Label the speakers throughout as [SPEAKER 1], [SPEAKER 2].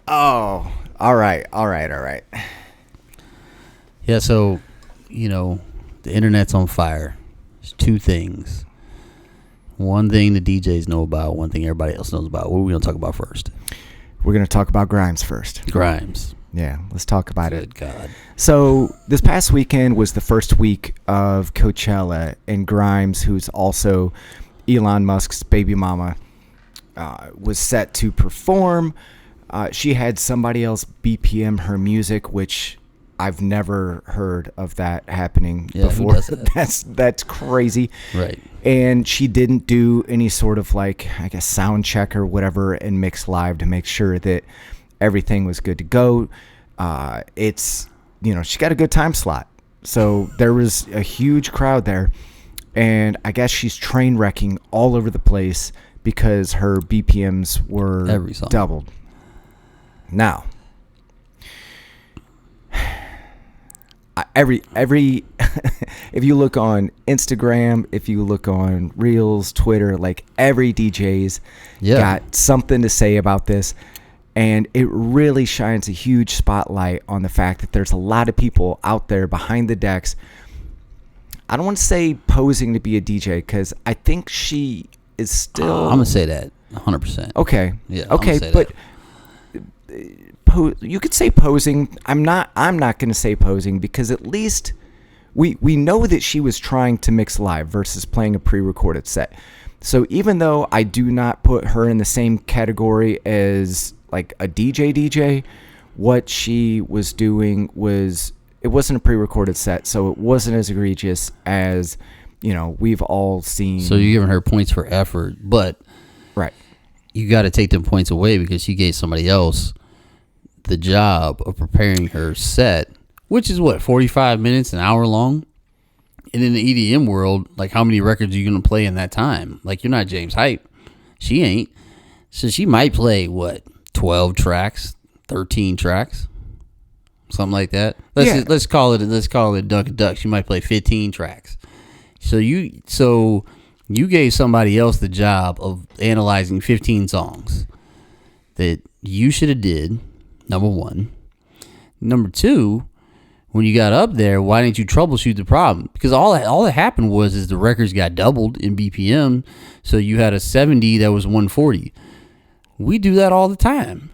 [SPEAKER 1] Oh, all right.
[SPEAKER 2] Yeah, so, the internet's on fire. There's two things. One thing the DJs know about, one thing everybody else knows about. What are we going to talk about first?
[SPEAKER 1] We're going to talk about Grimes first.
[SPEAKER 2] Grimes.
[SPEAKER 1] Yeah, let's talk about it.
[SPEAKER 2] Good God.
[SPEAKER 1] So this past weekend was the first week of Coachella, and Grimes, who's also Elon Musk's baby mama, was set to perform. She had somebody else BPM her music, which I've never heard of that happening before.
[SPEAKER 2] Who does that?
[SPEAKER 1] That's crazy.
[SPEAKER 2] Right. And
[SPEAKER 1] she didn't do any sort of sound check or whatever and mix live to make sure that everything was good to go. She got a good time slot. So there was a huge crowd there. And I guess she's train wrecking all over the place because her BPMs were doubled. Now, every if you look on Instagram, if you look on Reels, Twitter, every DJ's got something to say about this. And it really shines a huge spotlight on the fact that there's a lot of people out there behind the decks. I don't want to say posing to be a DJ because I think she is still.
[SPEAKER 2] I'm gonna say that 100%.
[SPEAKER 1] Okay.
[SPEAKER 2] Yeah.
[SPEAKER 1] Okay, but you could say posing. I'm not going to say posing because at least we know that she was trying to mix live versus playing a pre-recorded set. So even though I do not put her in the same category as a DJ, what she was doing was, it wasn't a pre-recorded set, so it wasn't as egregious as we've all seen.
[SPEAKER 2] So you're giving her points for effort, but
[SPEAKER 1] right,
[SPEAKER 2] you got to take them points away because she gave somebody else the job of preparing her set, which is 45 minutes, an hour long. And in the EDM world, how many records are you going to play in that time? You're not James Hype. She ain't. So she might play 12 tracks, 13 tracks, something like that. Let's call it Duck and Duck. She might play 15 tracks. So you gave somebody else the job of analyzing 15 songs that you should have did. Number one. Number two, when you got up there, why didn't you troubleshoot the problem? Because all that happened was the records got doubled in BPM, so you had a 70 that was 140. We do that all the time.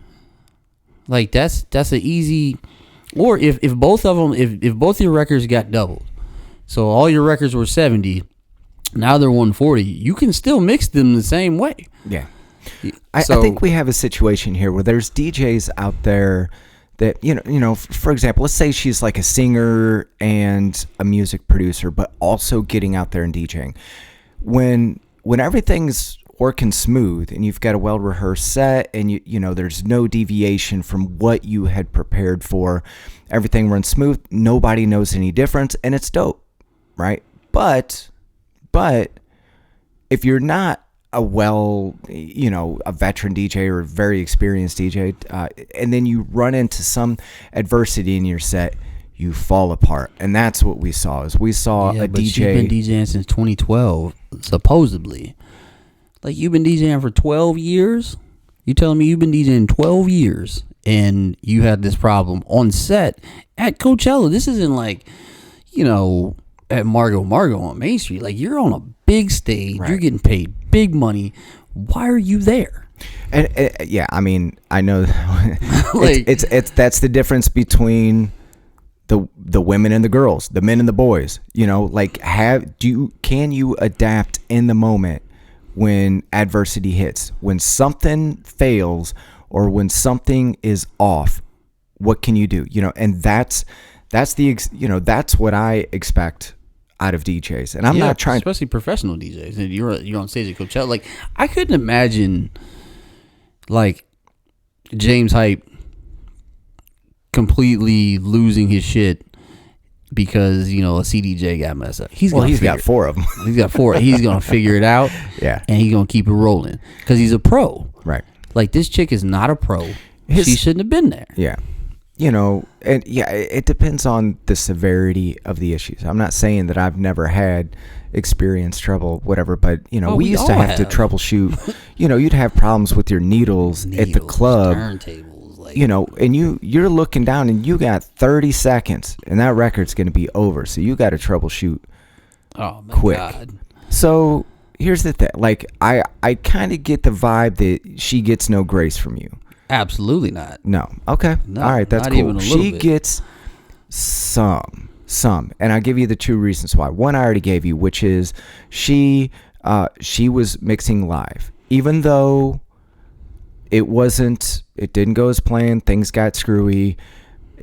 [SPEAKER 2] That's an easy. Or if both of them, if both your records got doubled, so all your records were 70, now they're 140. You can still mix them the same way.
[SPEAKER 1] Yeah. I think we have a situation here where there's DJs out there that, for example, let's say she's a singer and a music producer, but also getting out there and DJing. When everything's working smooth and you've got a well-rehearsed set and there's no deviation from what you had prepared for, everything runs smooth, nobody knows any difference, and it's dope, right? But if you're not a veteran DJ or a very experienced DJ, and then you run into some adversity in your set, you fall apart. And that's what we saw. We saw a DJ.
[SPEAKER 2] She's been DJing since 2012, supposedly. You've been DJing for 12 years? You telling me you've been DJing 12 years and you had this problem on set at Coachella? This isn't at Margo on Main Street. You're on a big stage. Right. You're getting paid big money. Why are you there?
[SPEAKER 1] And I know it's that's the difference between the women and the girls, the men and the boys. Can you adapt in the moment when adversity hits, when something fails or when something is off? What can you do? And that's what I expect out of DJs. And I'm not trying,
[SPEAKER 2] especially professional DJs. And you're on stage at Coachella. I couldn't imagine James Hype completely losing his shit because a CDJ got messed up.
[SPEAKER 1] He's got 4 of them.
[SPEAKER 2] He's got 4. He's gonna figure it out.
[SPEAKER 1] Yeah,
[SPEAKER 2] and he's gonna keep it rolling because he's a pro.
[SPEAKER 1] Right.
[SPEAKER 2] This chick is not a pro. She shouldn't have been there.
[SPEAKER 1] Yeah. and yeah, it depends on the severity of the issues. I'm not saying that I've never had experienced trouble, whatever, but we used to have to troubleshoot. You'd have problems with your needles at the club, turntables, and you're looking down and you got 30 seconds and that record's going to be over, so you got to troubleshoot quick. God. So here's the thing, like I kind of get the vibe that she gets no grace from you.
[SPEAKER 2] Absolutely not.
[SPEAKER 1] No. Okay.
[SPEAKER 2] No,
[SPEAKER 1] all right, that's
[SPEAKER 2] not
[SPEAKER 1] cool.
[SPEAKER 2] Even a
[SPEAKER 1] she
[SPEAKER 2] bit.
[SPEAKER 1] Gets some, and I'll give you the two reasons why. One I already gave you, which is she was mixing live, even though it didn't go as planned, things got screwy.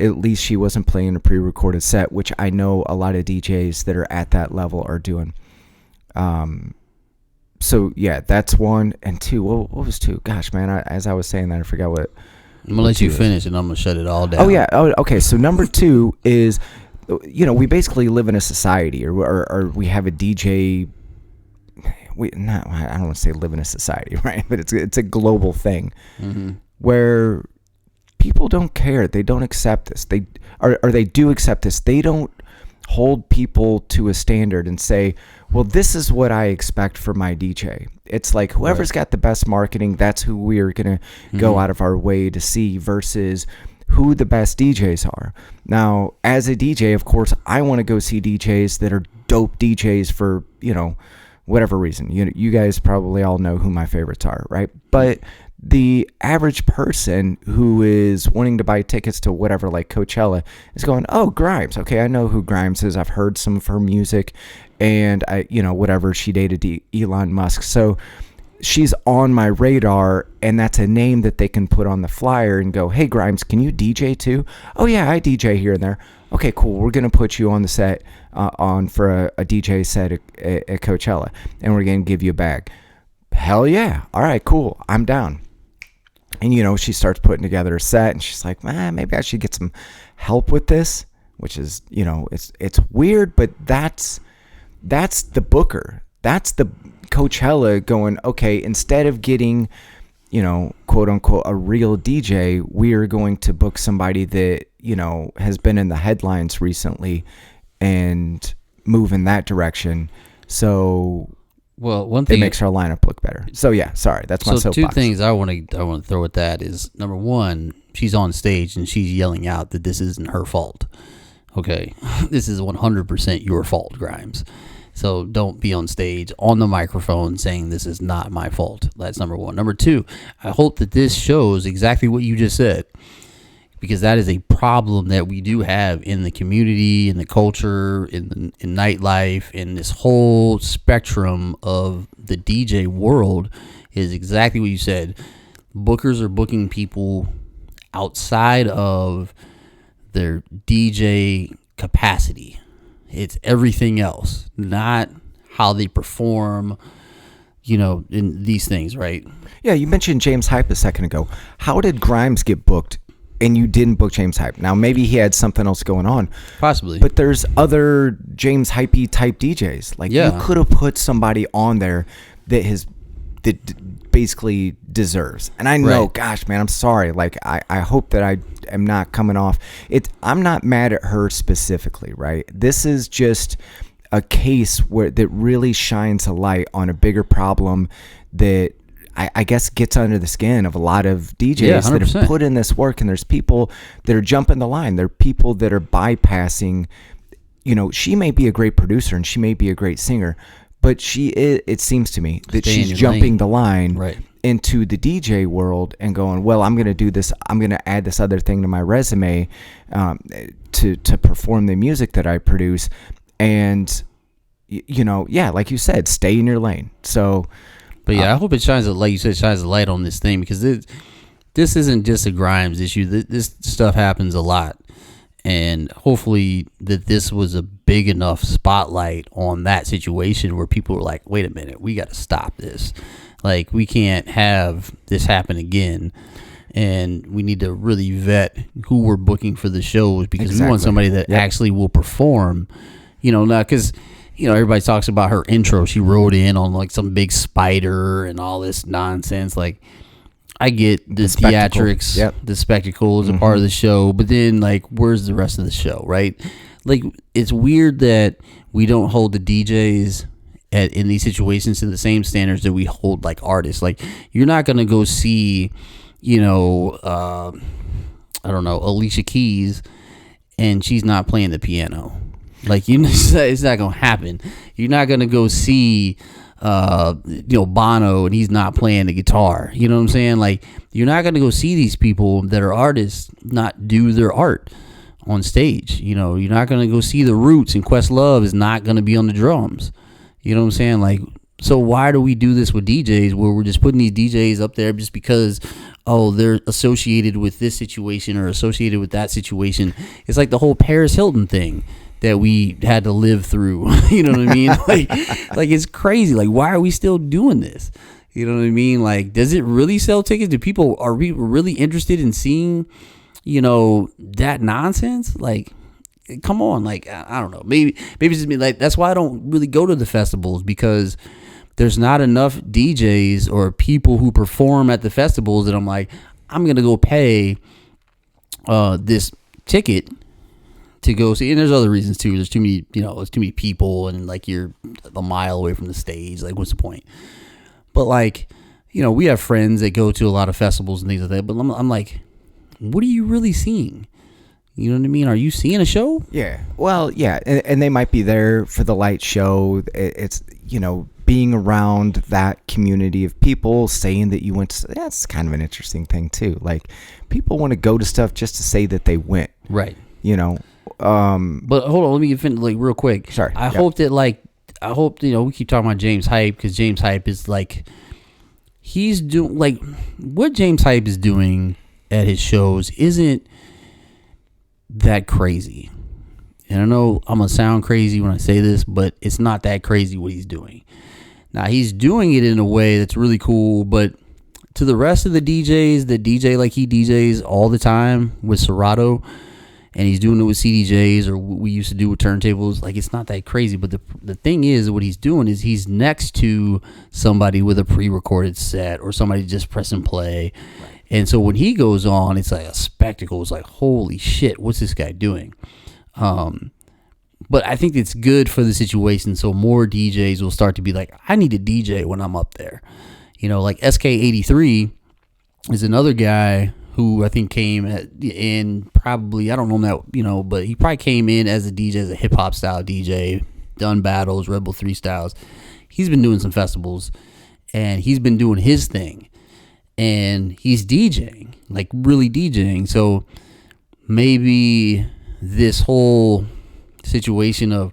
[SPEAKER 1] At least she wasn't playing a pre-recorded set, which I know a lot of DJs that are at that level are doing. So yeah, that's one. And two, what was two? Gosh, man, as I was saying that, I forgot what.
[SPEAKER 2] I'm gonna let you finish, and I'm gonna shut it all down.
[SPEAKER 1] Oh yeah. Oh, okay. So number two is, we basically live in a society, or we have a DJ. I don't want to say live in a society, right? But it's a global thing, where people don't care. They don't accept this. They do accept this. They don't hold people to a standard and say, well, this is what I expect for my DJ. It's like whoever's got the best marketing, that's who we are going to go out of our way to see, versus who the best DJs are. Now, as a DJ, of course, I want to go see DJs that are dope DJs for, whatever reason. You guys probably all know who my favorites are, right? But the average person who is wanting to buy tickets to whatever, like Coachella, is going, oh, Grimes. Okay, I know who Grimes is. I've heard some of her music, and whatever, she dated Elon Musk. So she's on my radar, and that's a name that they can put on the flyer and go, hey, Grimes, can you DJ too? Oh, yeah, I DJ here and there. Okay, cool. We're going to put you on the set for a DJ set at Coachella, and we're going to give you a bag. Hell yeah. All right, cool. I'm down. And, she starts putting together a set, and she's like, maybe I should get some help with this, which is, it's weird, but that's the booker. That's the Coachella going, okay, instead of getting, quote unquote, a real DJ, we are going to book somebody that, has been in the headlines recently and move in that direction. So,
[SPEAKER 2] well, one thing
[SPEAKER 1] it makes our lineup look better. So yeah, sorry, that's my soapbox.
[SPEAKER 2] So two things I want to throw at that is, number one, she's on stage and she's yelling out that this isn't her fault. Okay, this is 100% your fault, Grimes. So don't be on stage on the microphone saying this is not my fault. That's number one. Number two, I hope that this shows exactly what you just said, because that is a problem that we do have in the community, in the culture, in nightlife, in this whole spectrum of the DJ world, is exactly what you said. Bookers are booking people outside of their DJ capacity. It's everything else, not how they perform, in these things, right? Yeah,
[SPEAKER 1] you mentioned James Hype a second ago. How did Grimes get booked and you didn't book James Hype? Now, maybe he had something else going on.
[SPEAKER 2] Possibly.
[SPEAKER 1] But there's other James Hype-y type DJs. Like, you could have put somebody on there that basically deserves. And I know, gosh, man, I'm sorry. Like, I hope that I am not coming off. I'm not mad at her specifically, right? This is just a case that really shines a light on a bigger problem that I guess gets under the skin of a lot of DJs that have put in this work. And there's people that are jumping the line. There are people that are bypassing. She may be a great producer and she may be a great singer, but it seems to me that she's jumping the line into the DJ world and going, well, I'm going to do this. I'm going to add this other thing to my resume to perform the music that I produce. And, like you said, stay in your lane. So,
[SPEAKER 2] but yeah, I hope it shines a light on this thing, because this isn't just a Grimes issue. This stuff happens a lot. And hopefully that this was a big enough spotlight on that situation where people were like, wait a minute, we got to stop this. Like, we can't have this happen again. And we need to really vet who we're booking for the shows, because we want somebody that actually will perform, not because, everybody talks about her intro. She rode in on like some big spider and all this nonsense. Like, I get the theatrics, the spectacle is a part of the show, but then like, where's the rest of the show, right? Like, it's weird that we don't hold the DJs in these situations to the same standards that we hold like artists. Like, you're not gonna go see, you know, I don't know, Alicia Keys, and she's not playing the piano. Like, you know, it's not gonna happen. You're not gonna go see, you know, Bono, and he's not playing the guitar. You know what I'm saying? Like, you're not gonna go see these people that are artists not do their art on stage. You know, you're not gonna go see the Roots, and Questlove is not gonna be on the drums. You know what I'm saying? Like, so why do we do this with DJs where we're just putting these DJs up there just because, oh, they're associated with this situation or associated with that situation? It's like the whole Paris Hilton thing that we had to live through. You know what I mean? Like it's crazy. Like, why are we still doing this? You know what I mean? Like, does it really sell tickets? Are we really interested in seeing, you know, that nonsense? Like, come on. Like, I don't know. Maybe it's just me. Like, that's why I don't really go to the festivals, because there's not enough DJs or people who perform at the festivals that I'm like, I'm going to go pay this ticket to go see. And there's other reasons too. There's too many, you know, there's too many people, and like, you're a mile away from the stage. Like, what's the point? But like, you know, we have friends that go to a lot of festivals and things like that. But I'm like, what are you really seeing? You know what I mean? Are you seeing a show?
[SPEAKER 1] Yeah. Well, yeah. And they might be there for the light show. It's, you know, being around that community of people, saying that you went to, that's kind of an interesting thing too. Like, people want to go to stuff just to say that they went.
[SPEAKER 2] Right.
[SPEAKER 1] You know.
[SPEAKER 2] But hold on, let me finish, like, real quick.
[SPEAKER 1] Sorry.
[SPEAKER 2] I hope, you know, we keep talking about James Hype, because James Hype is like, he's doing, like, what James Hype is doing at his shows isn't that crazy. And I know I'm gonna sound crazy when I say this, but it's not that crazy what he's doing. Now, he's doing it in a way that's really cool, but to the rest of the DJs that DJ like he DJs all the time with Serato, and he's doing it with CDJs, or what we used to do with turntables, like, it's not that crazy. But the thing is, what he's doing is he's next to somebody with a pre-recorded set, or somebody just pressing play. Right. And so when he goes on, it's like a spectacle. It's like, holy shit, what's this guy doing? But I think it's good for the situation, so more DJs will start to be like, I need a DJ when I'm up there. You know, like SK83 is another guy who I think came in probably, I don't know that, you know, but he probably came in as a DJ, as a hip-hop style DJ, done battles, Red Bull 3 styles. He's been doing some festivals, and he's been doing his thing. And he's DJing, like, really DJing. So maybe this whole situation of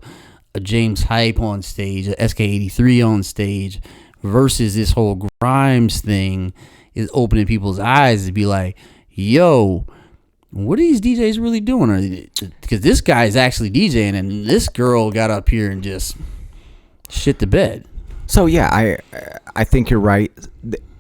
[SPEAKER 2] a James Hype on stage, a SK83 on stage, versus this whole Grimes thing is opening people's eyes to be like, yo, what are these DJs really doing? Because this guy is actually DJing, and this girl got up here and just shit the bed.
[SPEAKER 1] So yeah, I think you're right.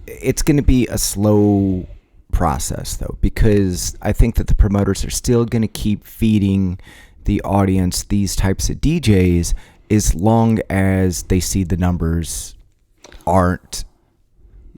[SPEAKER 1] It's going to be a slow process, though, because I think that the promoters are still going to keep feeding the audience these types of DJs as long as they see the numbers aren't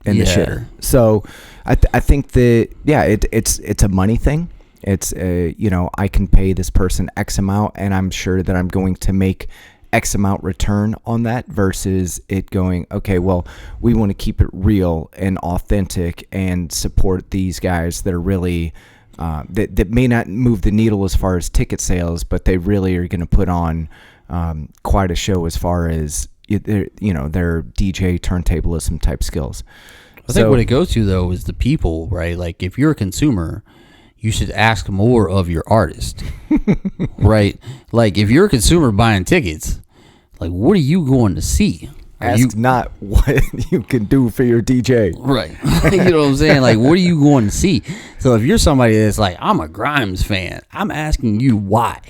[SPEAKER 1] in the shitter. So I think that, yeah, it's a money thing. It's you know, I can pay this person X amount, and I'm sure that I'm going to make X amount return on that, versus it going, okay, well, we want to keep it real and authentic and support these guys that are really that may not move the needle as far as ticket sales, but they really are going to put on quite a show as far as, you know, their DJ turntablism type skills.
[SPEAKER 2] I think what it goes to, though, is the people, right? Like, if you're a consumer, you should ask more of your artist, right? Like, if you're a consumer buying tickets, like, what are you going to see?
[SPEAKER 1] Ask not what you can do for your DJ.
[SPEAKER 2] Right. You know what I'm saying? Like, what are you going to see? So if you're somebody that's like, I'm a Grimes fan, I'm asking you why.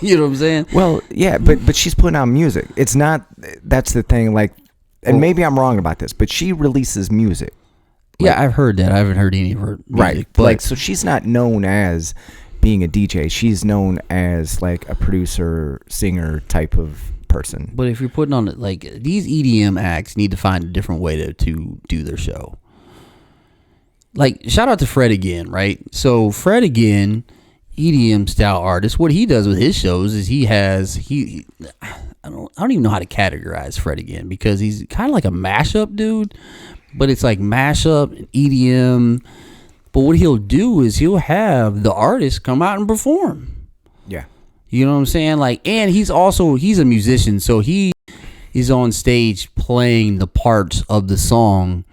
[SPEAKER 2] You know what I'm saying?
[SPEAKER 1] Well, yeah, but she's putting out music. It's not, that's the thing, like, and maybe I'm wrong about this, but she releases music.
[SPEAKER 2] Like, yeah, I've heard that. I haven't heard any of her music.
[SPEAKER 1] Right.
[SPEAKER 2] But
[SPEAKER 1] like, so she's not known as being a DJ. She's known as, like, a producer, singer type of person.
[SPEAKER 2] But if you're putting on, like, these EDM acts need to find a different way to do their show. like, shout out to Fred again, right? So Fred again, EDM style artist. What he does with his shows is I don't even know how to categorize Fred again, because he's kind of like a mashup dude, but it's like mashup and EDM. But what he'll do is he'll have the artist come out and perform.
[SPEAKER 1] Yeah.
[SPEAKER 2] You know what I'm saying? Like, and he's a musician, so he is on stage playing the parts of the song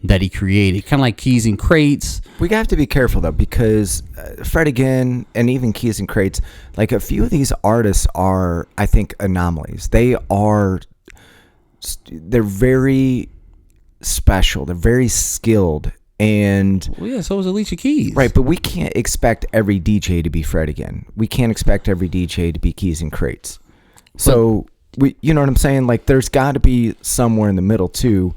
[SPEAKER 2] that he created, kind of like Keys and Crates.
[SPEAKER 1] We have to be careful though, because Fred again, and even Keys and Crates, like a few of these artists are, I think, anomalies. They're very special. They're very skilled. And
[SPEAKER 2] well, yeah, so is Alicia Keys,
[SPEAKER 1] right? But we can't expect every DJ to be Fred again. We can't expect every DJ to be Keys and Crates. So you know what I'm saying? Like, there's got to be somewhere in the middle too,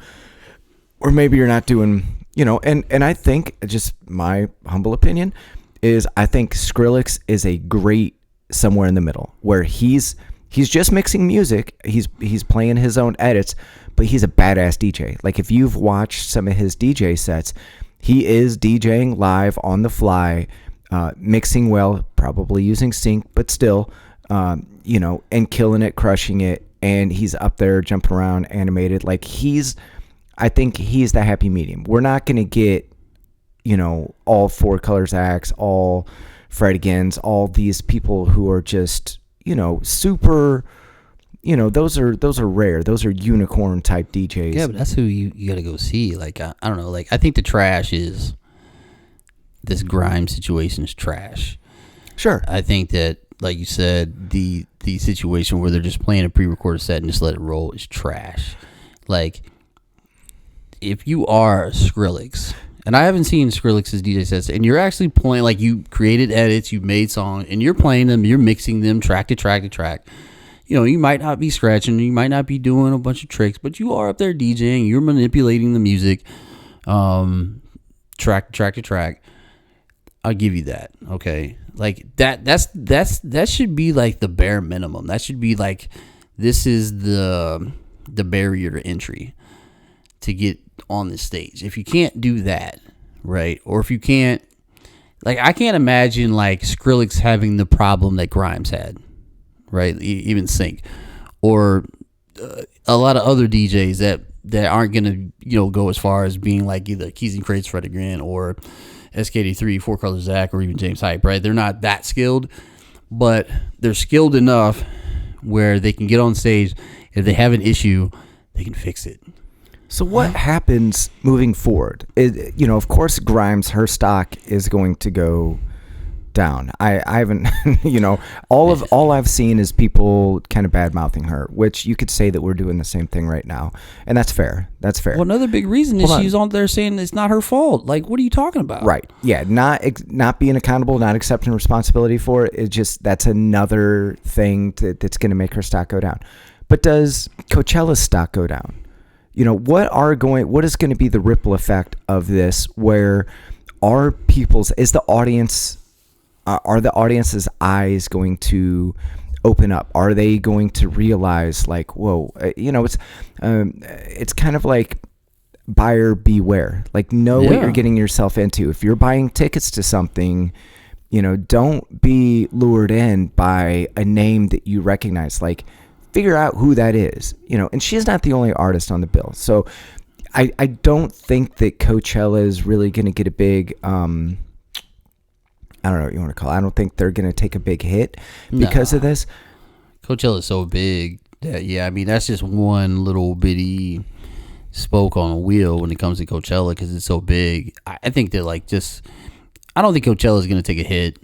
[SPEAKER 1] or maybe you're not doing, you know. And I think, just my humble opinion is, I think Skrillex is a great somewhere in the middle, where he's just mixing music. He's playing his own edits, but he's a badass DJ. Like, if you've watched some of his DJ sets, he is DJing live on the fly, mixing well, probably using sync, but still, you know, and killing it, crushing it. And he's up there jumping around, animated. Like, I think he's the happy medium. We're not going to get, you know, all Four Colors acts, all Fred agains, all these people who are just, you know, super, you know, those are rare. Those are unicorn type DJs.
[SPEAKER 2] Yeah, but that's who you got to go see. Like, I don't know. Like, I think the trash is, this Grimes situation is trash.
[SPEAKER 1] Sure.
[SPEAKER 2] I think that, like you said, the situation where they're just playing a pre-recorded set and just let it roll is trash. Like, if you are Skrillex, and I haven't seen Skrillex's DJ sets, and you're actually playing, like, you created edits, you made songs, and you're playing them, you're mixing them track to track to track. You know, you might not be scratching, you might not be doing a bunch of tricks, but you are up there DJing, you're manipulating the music, track to track to track. I'll give you that, okay? Like, that should be like the bare minimum. That should be like, this is the barrier to entry to get on this stage. If you can't do that, right? Or if you can't, like, I can't imagine like Skrillex having the problem that Grimes had, right? Even Sync, or a lot of other DJs that aren't gonna, you know, go as far as being like either Keys and Crates, Fred again, or SKD3, Four Colors Zach, or even James Hype, right? They're not that skilled, but they're skilled enough where they can get on stage. If they have an issue, they can fix it.
[SPEAKER 1] So what happens moving forward? You know, of course, Grimes, her stock is going to go down. I haven't, you know, all I've seen is people kind of bad mouthing her, which you could say that we're doing the same thing right now, and that's fair. That's fair.
[SPEAKER 2] Well, another big reason is she's on there saying it's not her fault. Like, what are you talking about?
[SPEAKER 1] Right. Yeah. Not being accountable, not accepting responsibility for it. It just, that's another thing that's going to make her stock go down. But does Coachella's stock go down? You know, what is going to be the ripple effect of this, where are the audience's eyes going to open up? Are they going to realize, like, whoa, you know, it's kind of like buyer beware. Like, know what you're getting yourself into. If you're buying tickets to something, you know, don't be lured in by a name that you recognize. Like, figure out who that is, you know. And she's not the only artist on the bill, so I don't think that Coachella is really going to get a big I don't know what you want to call it. I don't think they're going to take a big hit because of this.
[SPEAKER 2] Coachella is so big that, yeah, I mean, that's just one little bitty spoke on a wheel when it comes to Coachella, because it's so big. I think that, like, I don't think Coachella is going to take a hit.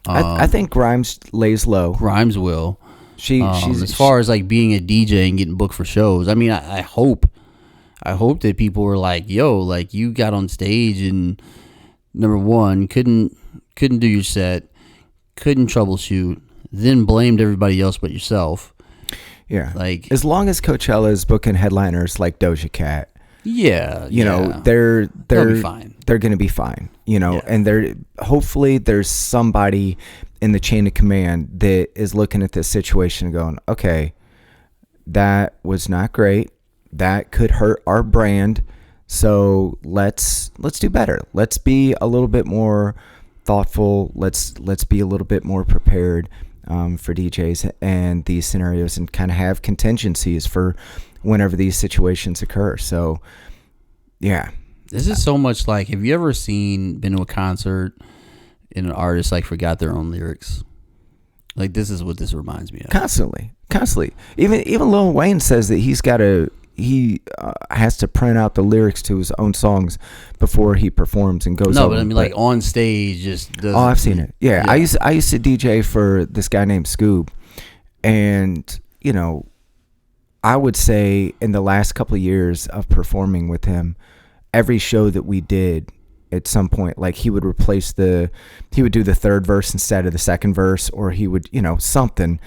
[SPEAKER 1] I think Grimes lays low.
[SPEAKER 2] Grimes will.
[SPEAKER 1] She's
[SPEAKER 2] as far as like being a DJ and getting booked for shows. I mean, I hope that people were like, yo, like, you got on stage and, number one, couldn't do your set, couldn't troubleshoot, then blamed everybody else but yourself.
[SPEAKER 1] Yeah.
[SPEAKER 2] Like,
[SPEAKER 1] as long as Coachella is booking headliners like Doja Cat,
[SPEAKER 2] yeah,
[SPEAKER 1] you know, they'll be
[SPEAKER 2] fine.
[SPEAKER 1] They're going to be fine, you know, and hopefully there's somebody in the chain of command that is looking at this situation and going, okay, that was not great. That could hurt our brand. So let's do better. Let's be a little bit more thoughtful. Let's be a little bit more prepared for DJs and these scenarios, and kind of have contingencies for whenever these situations occur. So, yeah.
[SPEAKER 2] This is so much like, have you ever been to a concert and an artist like forgot their own lyrics? Like, this is what this reminds me of.
[SPEAKER 1] Constantly. Even Lil Wayne says that he has to print out the lyrics to his own songs before he performs and goes.
[SPEAKER 2] No, but I mean, like on stage, just doesn't.
[SPEAKER 1] Oh, I've seen it. Yeah. I used to DJ for this guy named Scoob, and I would say in the last couple of years of performing with him, every show that we did, at some point, like he would do the third verse instead of the second verse, or he would, something.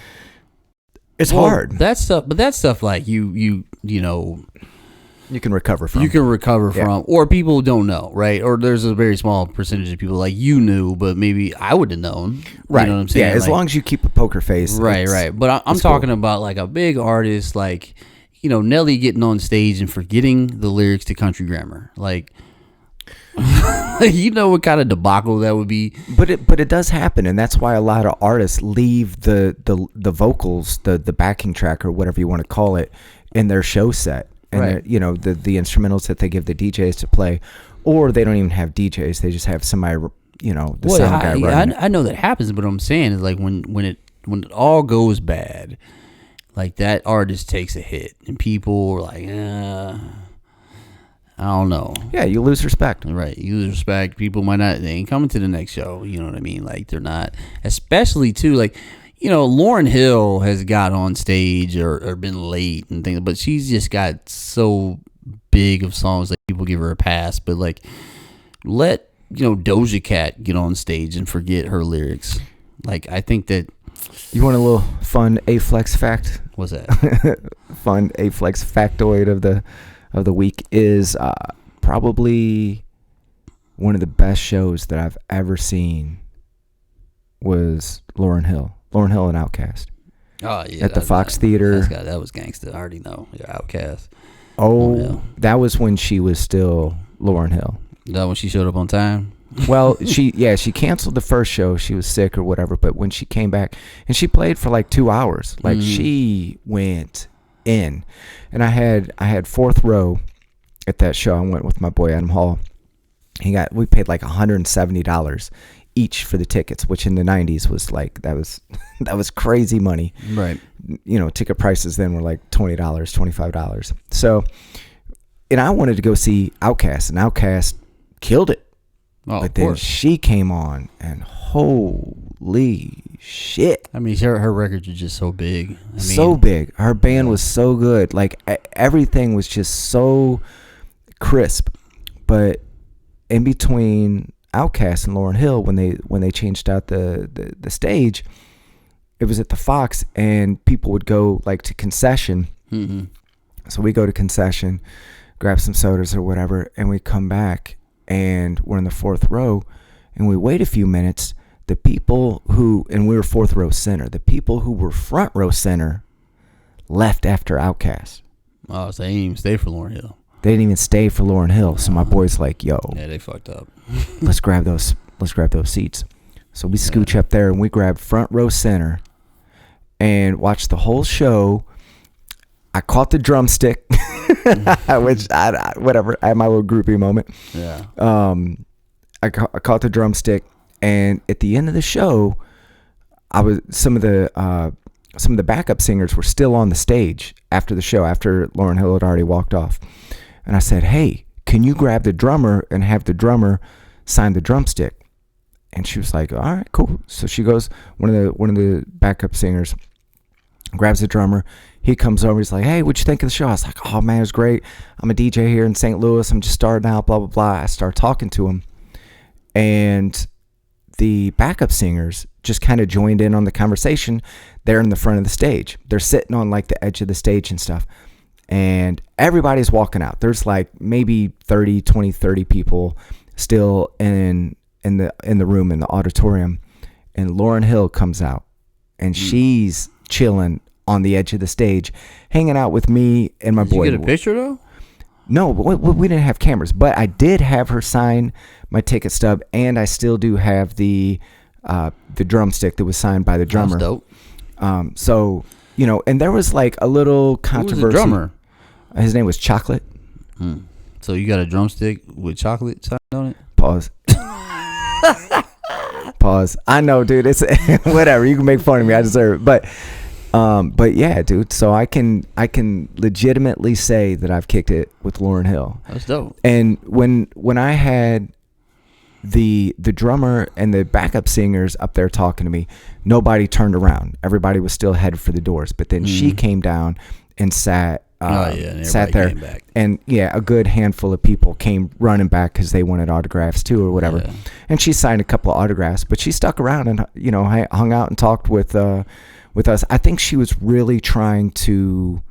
[SPEAKER 1] It's hard.
[SPEAKER 2] That stuff like you
[SPEAKER 1] can recover from.
[SPEAKER 2] You can recover from, or people don't know, right? Or there's a very small percentage of people like knew, but maybe I would have known.
[SPEAKER 1] Right.
[SPEAKER 2] You know what I'm saying?
[SPEAKER 1] Yeah, as long as you keep a poker face.
[SPEAKER 2] Right. But I'm talking about like a big artist, like, Nelly getting on stage and forgetting the lyrics to Country Grammar. Like, what kind of debacle that would be.
[SPEAKER 1] But it does happen, and that's why a lot of artists leave the vocals, the backing track or whatever you want to call it, in their show set. And
[SPEAKER 2] right.
[SPEAKER 1] The instrumentals that they give the DJs to play, or they don't even have DJs, they just have somebody, the sound guy running.
[SPEAKER 2] I know that happens, but what I'm saying is like when it all goes bad, like that artist takes a hit and people are like, I don't know.
[SPEAKER 1] Yeah, you lose respect.
[SPEAKER 2] Right, you lose respect. People might not, they ain't coming to the next show, you know what I mean? Like they're not, especially too, like, Lauryn Hill has got on stage or been late and things, but she's just got so big of songs that people give her a pass. But like, let Doja Cat get on stage and forget her lyrics. Like, I think that.
[SPEAKER 1] You want a little fun A-Flex fact?
[SPEAKER 2] What's that?
[SPEAKER 1] Fun A-Flex factoid of the week is probably one of the best shows that I've ever seen was Lauryn Hill and Outkast.
[SPEAKER 2] Oh yeah,
[SPEAKER 1] at the Fox Theater.
[SPEAKER 2] That was gangsta. I already know. Yeah, Outkast.
[SPEAKER 1] Oh, yeah. That was when she was still Lauryn Hill.
[SPEAKER 2] That when she showed up on time.
[SPEAKER 1] Well, she canceled the first show. She was sick or whatever. But when she came back, and she played for like 2 hours, like she went in. And I had fourth row at that show. I went with my boy Adam Hall. We paid like $170 each for the tickets, which in the 90s was like that was crazy money.
[SPEAKER 2] Right.
[SPEAKER 1] Ticket prices then were like $20, $25. So, and I wanted to go see Outkast, and Outkast killed it.
[SPEAKER 2] Oh,
[SPEAKER 1] but then she came on, and holy shit!
[SPEAKER 2] I mean, her records are just so big.
[SPEAKER 1] So big. Her band was so good. Like everything was just so crisp. But in between Outkast and Lauryn Hill, when they changed out the stage, it was at the Fox, and people would go like to concession.
[SPEAKER 2] Mm-hmm.
[SPEAKER 1] So we go to concession, grab some sodas or whatever, and we come back. And we're in the fourth row, and we wait a few minutes. The people and we were fourth row center. The people who were front row center left after Outkast.
[SPEAKER 2] Oh, so they didn't even stay for Lauryn Hill.
[SPEAKER 1] They didn't even stay for Lauryn Hill. So my boy's like, "Yo,
[SPEAKER 2] yeah, they fucked up.
[SPEAKER 1] let's grab those seats." So we scooch up there, and we grab front row center, and watch the whole show. I caught the drumstick, which whatever. I had my little groupie moment.
[SPEAKER 2] Yeah.
[SPEAKER 1] I caught the drumstick, and at the end of the show, some of the backup singers were still on the stage after the show, after Lauryn Hill had already walked off, and I said, "Hey, can you grab the drummer and have the drummer sign the drumstick?" And she was like, "All right, cool." So she goes. One of the backup singers grabs the drummer. He comes over. He's like, "Hey, what'd you think of the show?" I was like, "Oh man, it was great. I'm a DJ here in St. Louis. I'm just starting out. Blah blah blah." I start talking to him, and the backup singers just kind of joined in on the conversation. They're in the front of the stage. They're sitting on like the edge of the stage and stuff, and everybody's walking out. There's like maybe 30 people still in the room, in the auditorium, and Lauryn Hill comes out, and she's chilling on the edge of the stage, hanging out with me and my boy.
[SPEAKER 2] Did you get a picture though?
[SPEAKER 1] No, but we didn't have cameras. But I did have her sign my ticket stub, and I still do have the drumstick that was signed by the drummer.
[SPEAKER 2] That's dope.
[SPEAKER 1] So, you know, and there was like a little controversy.
[SPEAKER 2] Who was the drummer?
[SPEAKER 1] His name was Chocolate.
[SPEAKER 2] So you got a drumstick with chocolate signed on it?
[SPEAKER 1] Pause. Pause. I know, dude. It's whatever. You can make fun of me. I deserve it. But yeah, dude. So I can legitimately say that I've kicked it with Lauryn Hill.
[SPEAKER 2] That's dope.
[SPEAKER 1] And when I had the drummer and the backup singers up there talking to me, nobody turned around. Everybody was still headed for the doors. But then she came down and sat there, and a good handful of people came running back because they wanted autographs too or whatever. Yeah. And she signed a couple of autographs, but she stuck around and hung out and talked with us. I think she was really trying to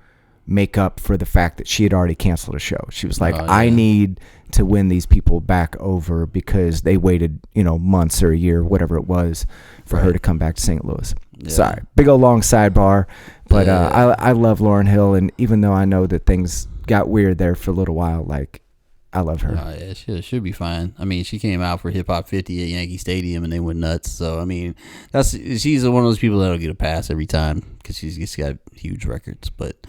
[SPEAKER 1] make up for the fact that she had already canceled a show. She was like, I need to win these people back over because they waited months or a year, whatever it was, for her to come back to St. Louis. Sorry, big old long sidebar. But I love Lauryn Hill, and even though I know that things got weird there for a little while, like, I love her.
[SPEAKER 2] Oh, yeah, she'll be fine. I mean, she came out for Hip Hop 50 at Yankee Stadium, and they went nuts. So, I mean, she's one of those people that'll get a pass every time because she's got huge records. But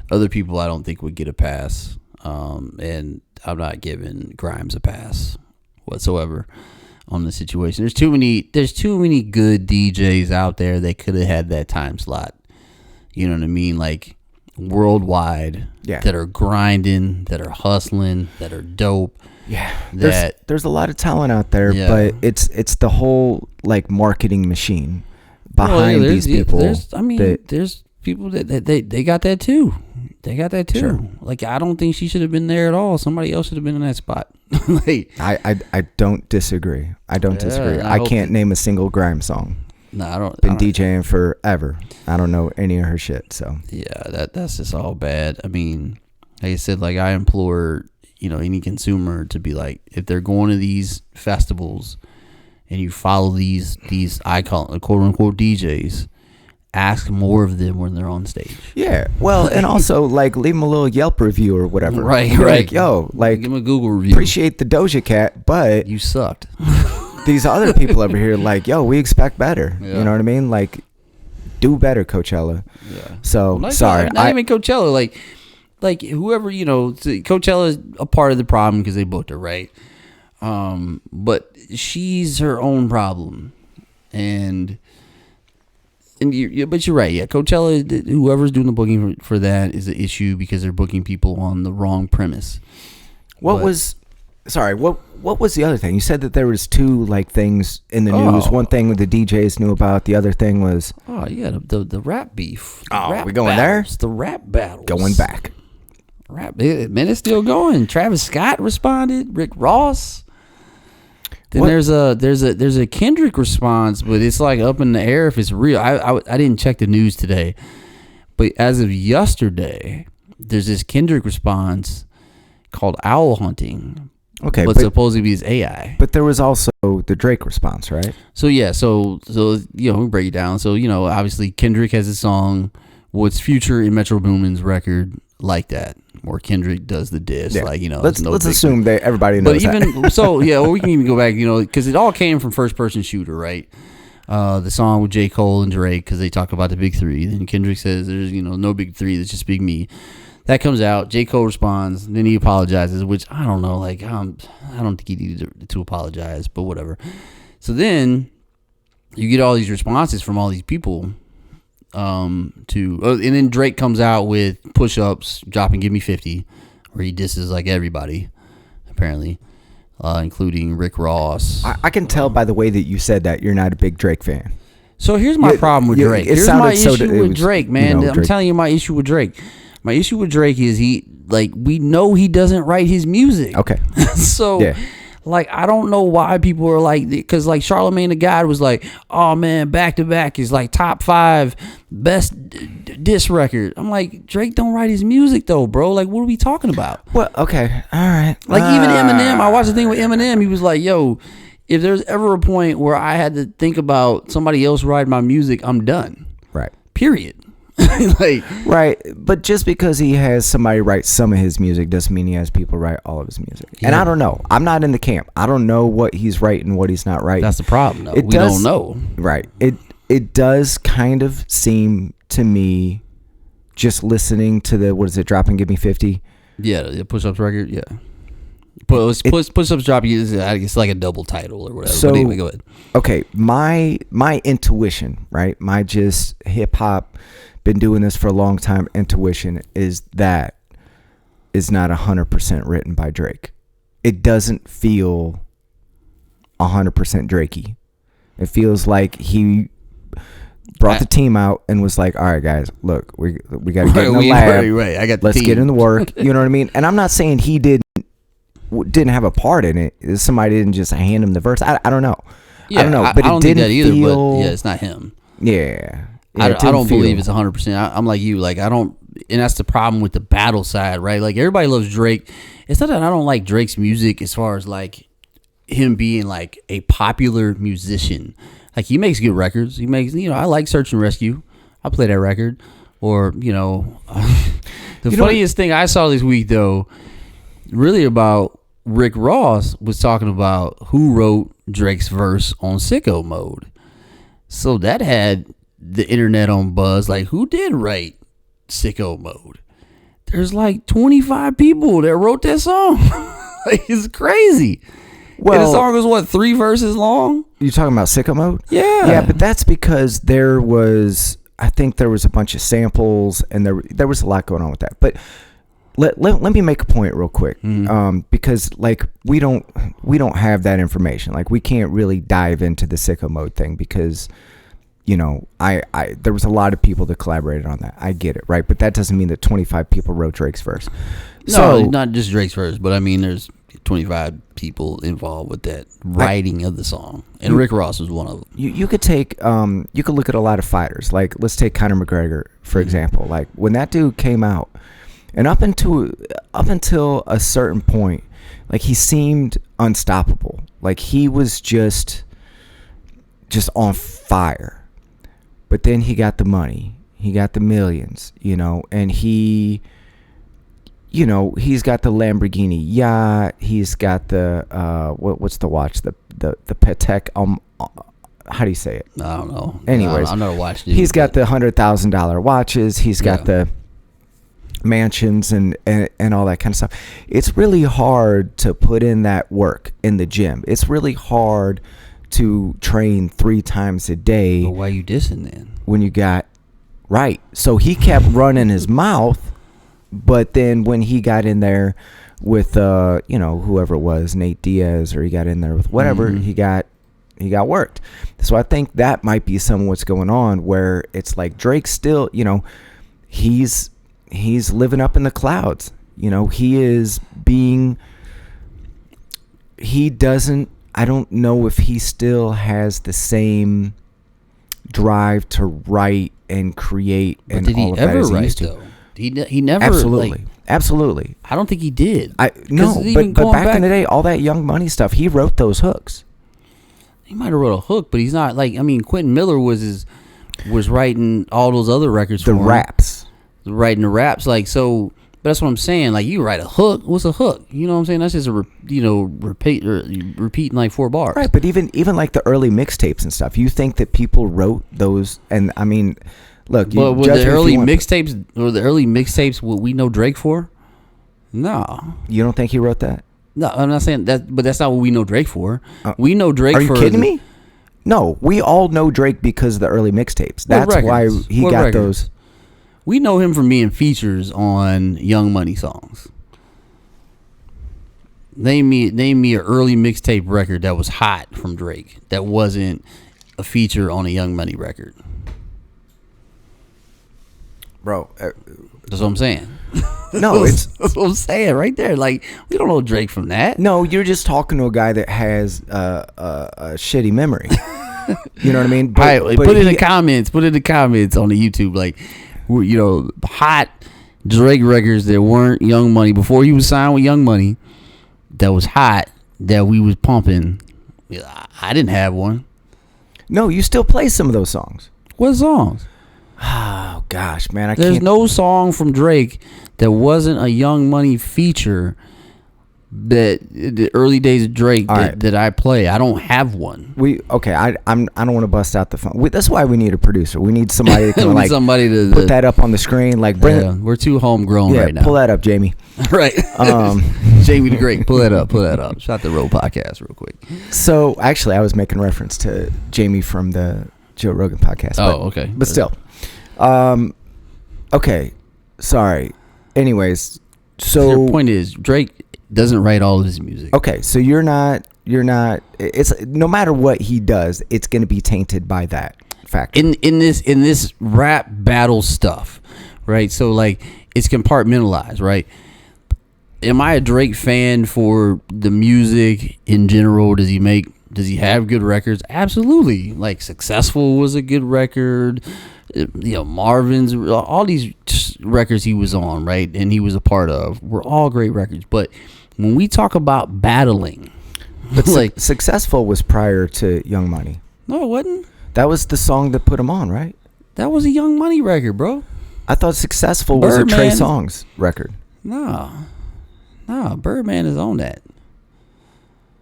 [SPEAKER 2] other people I don't think would get a pass, and I'm not giving Grimes a pass whatsoever on the situation. There's too many good DJs out there that could have had that time slot. You know what I mean? Like, worldwide, that are grinding, that are hustling, that are dope.
[SPEAKER 1] Yeah, there's a lot of talent out there, but it's the whole like marketing machine behind these people.
[SPEAKER 2] There's people that they got that too. They got that too. Sure. Like, I don't think she should have been there at all. Somebody else should have been in that spot. Like,
[SPEAKER 1] I don't disagree. I disagree. I can't name a single Grimes song.
[SPEAKER 2] No, I don't.
[SPEAKER 1] Been DJing forever. I don't know any of her shit. So
[SPEAKER 2] that's just all bad. I mean, like I said, like, I implore any consumer to be like, if they're going to these festivals and you follow these I call it quote unquote DJs, ask more of them when they're on stage.
[SPEAKER 1] Yeah. Well, and also like leave them a little Yelp review or whatever.
[SPEAKER 2] Right.
[SPEAKER 1] Like, yo, like,
[SPEAKER 2] give them a Google review.
[SPEAKER 1] Appreciate the Doja Cat, but
[SPEAKER 2] you sucked.
[SPEAKER 1] These other people over here, like, yo, we expect better. Yeah. You know what I mean? Like, do better, Coachella. Yeah. So, sorry.
[SPEAKER 2] Not even Coachella. Like whoever, Coachella is a part of the problem because they booked her, right? But she's her own problem. But you're right. Yeah, Coachella, whoever's doing the booking for that is an issue because they're booking people on the wrong premise.
[SPEAKER 1] What was the other thing? You said that there was two like things in the news. One thing the DJs knew about. The other thing was
[SPEAKER 2] the rap beef.
[SPEAKER 1] We going battles,
[SPEAKER 2] there? The rap battles.
[SPEAKER 1] Going back.
[SPEAKER 2] Rap, man, it's still going. Travis Scott responded. Rick Ross. Then there's a Kendrick response, but it's like up in the air if it's real. I didn't check the news today, but as of yesterday, there's this Kendrick response called Owl Hunting.
[SPEAKER 1] Okay,
[SPEAKER 2] but supposedly it's AI.
[SPEAKER 1] But there was also the Drake response, right?
[SPEAKER 2] So we break it down. So obviously Kendrick has a song, what's Future in Metro Boomin's record, Like That, where Kendrick does the diss.
[SPEAKER 1] Let's assume that everybody knows. But
[SPEAKER 2] or we can even go back, because it all came from First Person Shooter, right? The song with J. Cole and Drake, because they talk about the big three. Then Kendrick says there's no big three, there's just big me. That comes out. J. Cole responds. Then he apologizes, which I don't know. Like, I don't think he needed to apologize, but whatever. So then you get all these responses from all these people. And then Drake comes out with Push-Ups, dropping Give Me 50, where he disses like everybody, apparently, including Rick Ross.
[SPEAKER 1] I can tell by the way that you said that you're not a big Drake fan.
[SPEAKER 2] So here's my problem with Drake. Here's my issue with Drake, man. I'm telling you my issue with Drake. My issue with Drake is we know he doesn't write his music.
[SPEAKER 1] Okay.
[SPEAKER 2] So, I don't know why people are like, because like Charlamagne the God was like, oh man, Back to Back is like top 5 best diss record. I'm like, Drake don't write his music though, bro. Like, what are we talking about?
[SPEAKER 1] Well, okay. All right.
[SPEAKER 2] Like even Eminem, I watched the thing with Eminem. He was like, yo, if there's ever a point where I had to think about somebody else writing my music, I'm done.
[SPEAKER 1] Right.
[SPEAKER 2] Period. Like,
[SPEAKER 1] right, but just because he has somebody write some of his music doesn't mean he has people write all of his music. Yeah. And I don't know. I'm not in the camp. I don't know what he's writing, what he's not writing.
[SPEAKER 2] That's the problem, though. We don't know.
[SPEAKER 1] Right. It does kind of seem to me, just listening to the, what is it, Drop and Give Me 50?
[SPEAKER 2] Yeah, the Push-Ups record, yeah. Push-Ups Drop, it's like a double title or whatever.
[SPEAKER 1] So,
[SPEAKER 2] but anyway, go ahead.
[SPEAKER 1] Okay, my intuition, right? My just hip-hop, been doing this for a long time, intuition is that is not 100% written by Drake. It doesn't feel 100% Drakey. It feels like he brought the team out and was like, all right, guys, look, we got to get in the lab.
[SPEAKER 2] Right. I got the
[SPEAKER 1] Let's
[SPEAKER 2] team.
[SPEAKER 1] get in the work. You know what I mean? And I'm not saying he didn't have a part in it. Somebody didn't just hand him the verse. I don't know.
[SPEAKER 2] Yeah,
[SPEAKER 1] I don't know. But
[SPEAKER 2] I don't
[SPEAKER 1] it didn't
[SPEAKER 2] think that either,
[SPEAKER 1] feel...
[SPEAKER 2] but yeah, it's not him.
[SPEAKER 1] Yeah.
[SPEAKER 2] I don't believe it's 100%. I'm like you. Like, I don't... And that's the problem with the battle side, right? Like, everybody loves Drake. It's not that I don't like Drake's music as far as, like, him being, like, a popular musician. Like, he makes good records. He makes... I like Search and Rescue. I play that record. Or, the funniest thing I saw this week, though, really about Rick Ross was talking about who wrote Drake's verse on Sicko Mode. So that had the internet on buzz. Like, who did write Sicko Mode? There's like 25 people that wrote that song. Like, it's crazy. Well, and the song was what, 3 verses long?
[SPEAKER 1] You talking about Sicko Mode?
[SPEAKER 2] Yeah.
[SPEAKER 1] Yeah, but that's because I think there was a bunch of samples and there was a lot going on with that. But let me make a point real quick, because like we don't have that information. Like, we can't really dive into the Sicko Mode thing because there was a lot of people that collaborated on that. I get it, right? But that doesn't mean that 25 people wrote Drake's verse.
[SPEAKER 2] No, not just Drake's verse, but I mean there's 25 people involved with that writing of the song, and Rick Ross was one of them. You could
[SPEAKER 1] take you could look at a lot of fighters. Like, let's take Conor McGregor for example. Like, when that dude came out, and up until a certain point, like, he seemed unstoppable. Like, he was just on fire. But then he got the money, he got the millions, and he's got the Lamborghini yacht, he's got the what's the watch, the Patek, how do you say it?
[SPEAKER 2] I don't know.
[SPEAKER 1] Anyways,
[SPEAKER 2] I'm not a watch dude.
[SPEAKER 1] He's got the $100,000 watches, he's got the mansions and all that kind of stuff. It's really hard to put in that work in the gym. It's really hard to train 3 times a day.
[SPEAKER 2] But why you dissing then?
[SPEAKER 1] When you got right. So he kept running his mouth, but then when he got in there with whoever it was, Nate Diaz, or he got in there with whatever, he got worked. So I think that might be some of what's going on, where it's like Drake still, he's living up in the clouds. I don't know if he still has the same drive to write and create and all of that as he used to.
[SPEAKER 2] Though? He never.
[SPEAKER 1] Absolutely.
[SPEAKER 2] I don't think he did.
[SPEAKER 1] But back in the day, all that Young Money stuff, he wrote those hooks.
[SPEAKER 2] He might have wrote a hook, but he's not like. I mean, Quentin Miller was writing all those other records for him.
[SPEAKER 1] Raps.
[SPEAKER 2] Writing the raps, like so. But that's what I'm saying. Like, you write a hook. What's a hook? You know what I'm saying? That's just repeating like 4 bars.
[SPEAKER 1] Right. But even like the early mixtapes and stuff, you think that people wrote those? And I mean, look.
[SPEAKER 2] But were the early mixtapes what we know Drake for? No.
[SPEAKER 1] You don't think he wrote that?
[SPEAKER 2] No, I'm not saying that. But that's not what we know Drake for. We know Drake.
[SPEAKER 1] Are you kidding me? No, we all know Drake because of the early mixtapes. That's why he got those.
[SPEAKER 2] We know him from being features on Young Money songs. Name me an early mixtape record that was hot from Drake that wasn't a feature on a Young Money record.
[SPEAKER 1] Bro,
[SPEAKER 2] that's what I'm saying.
[SPEAKER 1] No,
[SPEAKER 2] that's what I'm saying right there. Like, we don't know Drake from that.
[SPEAKER 1] No, you're just talking to a guy that has a shitty memory. You know what I mean?
[SPEAKER 2] But put in the comments on the YouTube, like, hot Drake records that weren't Young Money before he was signed with Young Money, that was hot, that we was pumping. I didn't have one.
[SPEAKER 1] No, you still play some of those songs.
[SPEAKER 2] What songs?
[SPEAKER 1] Oh gosh, man,
[SPEAKER 2] There's no song from Drake that wasn't a Young Money feature. That the early days of Drake that I play, I don't have one.
[SPEAKER 1] I don't want to bust out the phone. That's why we need a producer. We need somebody that can like
[SPEAKER 2] somebody to
[SPEAKER 1] put that up on the screen. Like
[SPEAKER 2] we're too homegrown right now.
[SPEAKER 1] Pull that up, Jamie.
[SPEAKER 2] Right, Jamie the Great. Pull that up. Shot the Road podcast real quick.
[SPEAKER 1] So actually, I was making reference to Jamie from the Joe Rogan podcast.
[SPEAKER 2] Okay,
[SPEAKER 1] but still, okay. Sorry. Anyways, so
[SPEAKER 2] your point is Drake doesn't write all of his music.
[SPEAKER 1] Okay, so you're not it's no matter what he does, it's going to be tainted by that factor.
[SPEAKER 2] In this rap battle stuff, right? So like it's compartmentalized, right? Am I a Drake fan for the music in general? Does he have good records? Absolutely. Like Successful was a good record. Marvin's, all these records he was on, right, and he was a part of, were all great records. But when we talk about battling,
[SPEAKER 1] but like Successful was prior to Young Money.
[SPEAKER 2] No, it wasn't.
[SPEAKER 1] That was the song that put him on, right?
[SPEAKER 2] That was a Young Money record, bro.
[SPEAKER 1] I thought Successful was a Trey Songz record.
[SPEAKER 2] No, Birdman is on that.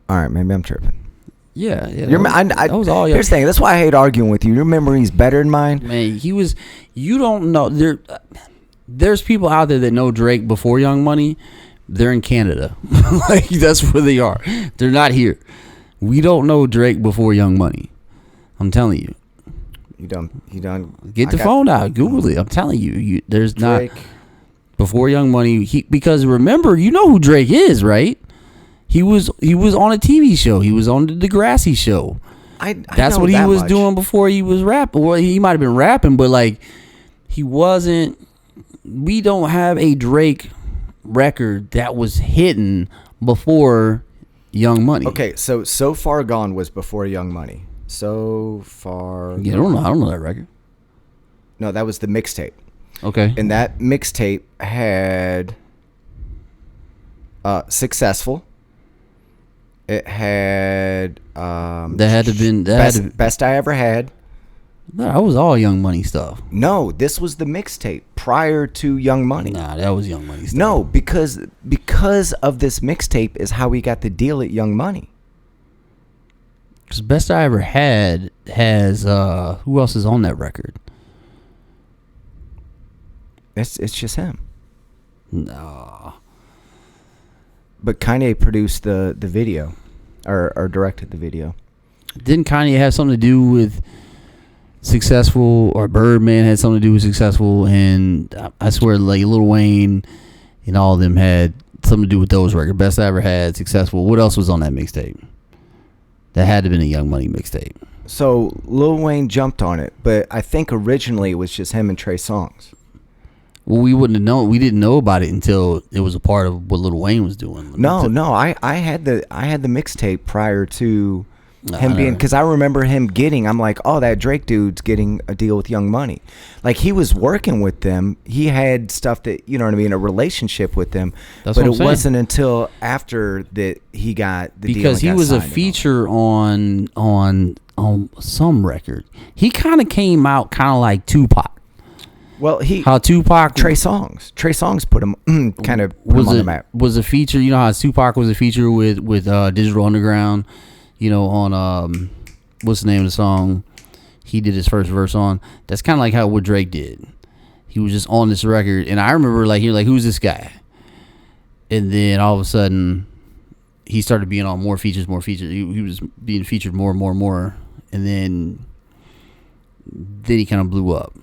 [SPEAKER 1] All right, maybe I'm tripping.
[SPEAKER 2] Yeah.
[SPEAKER 1] That was all. Here's the thing. That's why I hate arguing with you. Your memory's better than mine.
[SPEAKER 2] Man, he was. You don't know. There's people out there that know Drake before Young Money. They're in Canada. Like that's where they are. They're not here. We don't know Drake before Young Money. I'm telling you.
[SPEAKER 1] You don't.
[SPEAKER 2] Get the phone out. Google it. I'm telling you. There's Drake. Not before Young Money. Because remember, you know who Drake is, right? He was on a TV show. He was on the Degrassi show. That's what he was doing before he was rapping. Well, he might have been rapping, but like he wasn't. We don't have a Drake record that was hitting before Young Money.
[SPEAKER 1] Okay, so Far Gone was before Young Money. So Far.
[SPEAKER 2] Yeah, I don't know that record.
[SPEAKER 1] No, that was the mixtape.
[SPEAKER 2] Okay,
[SPEAKER 1] and that mixtape had Successful. It had Best I Ever Had.
[SPEAKER 2] That was all Young Money stuff.
[SPEAKER 1] No, this was the mixtape prior to Young Money.
[SPEAKER 2] Nah, that was Young Money stuff.
[SPEAKER 1] No, because of this mixtape is how we got the deal at Young Money.
[SPEAKER 2] Because Best I Ever Had has who else is on that record?
[SPEAKER 1] It's just him.
[SPEAKER 2] No.
[SPEAKER 1] But Kanye produced the video, or directed the video.
[SPEAKER 2] Didn't Kanye have something to do with Successful, or Birdman had something to do with Successful? And I swear, like Lil Wayne and all of them had something to do with those records. Best I Ever Had, Successful. What else was on that mixtape? That had to have been a Young Money mixtape.
[SPEAKER 1] So Lil Wayne jumped on it, but I think originally it was just him and Trey Songz.
[SPEAKER 2] Well, we wouldn't have known. We didn't know about it until it was a part of what Lil Wayne was doing.
[SPEAKER 1] No. I had the mixtape prior to him being, because I remember him getting. I'm like, oh, that Drake dude's getting a deal with Young Money. Like he was working with them. He had stuff that, you know what I mean, a relationship with them.
[SPEAKER 2] That's
[SPEAKER 1] but
[SPEAKER 2] what I'm saying.
[SPEAKER 1] Wasn't until after that he got the deal.
[SPEAKER 2] Because he was a feature on some record. He kind of came out kind of like Tupac.
[SPEAKER 1] Well,
[SPEAKER 2] how Tupac
[SPEAKER 1] Trey Songz put him kind of on the map.
[SPEAKER 2] Was a feature, you know how Tupac was a feature with Digital Underground, you know, on what's the name of the song he did his first verse on. That's kind of like how what Drake did. He was just on this record, and I remember like you're like, who's this guy? And then all of a sudden he started being on more features. He was being featured more, and then he kind of blew up.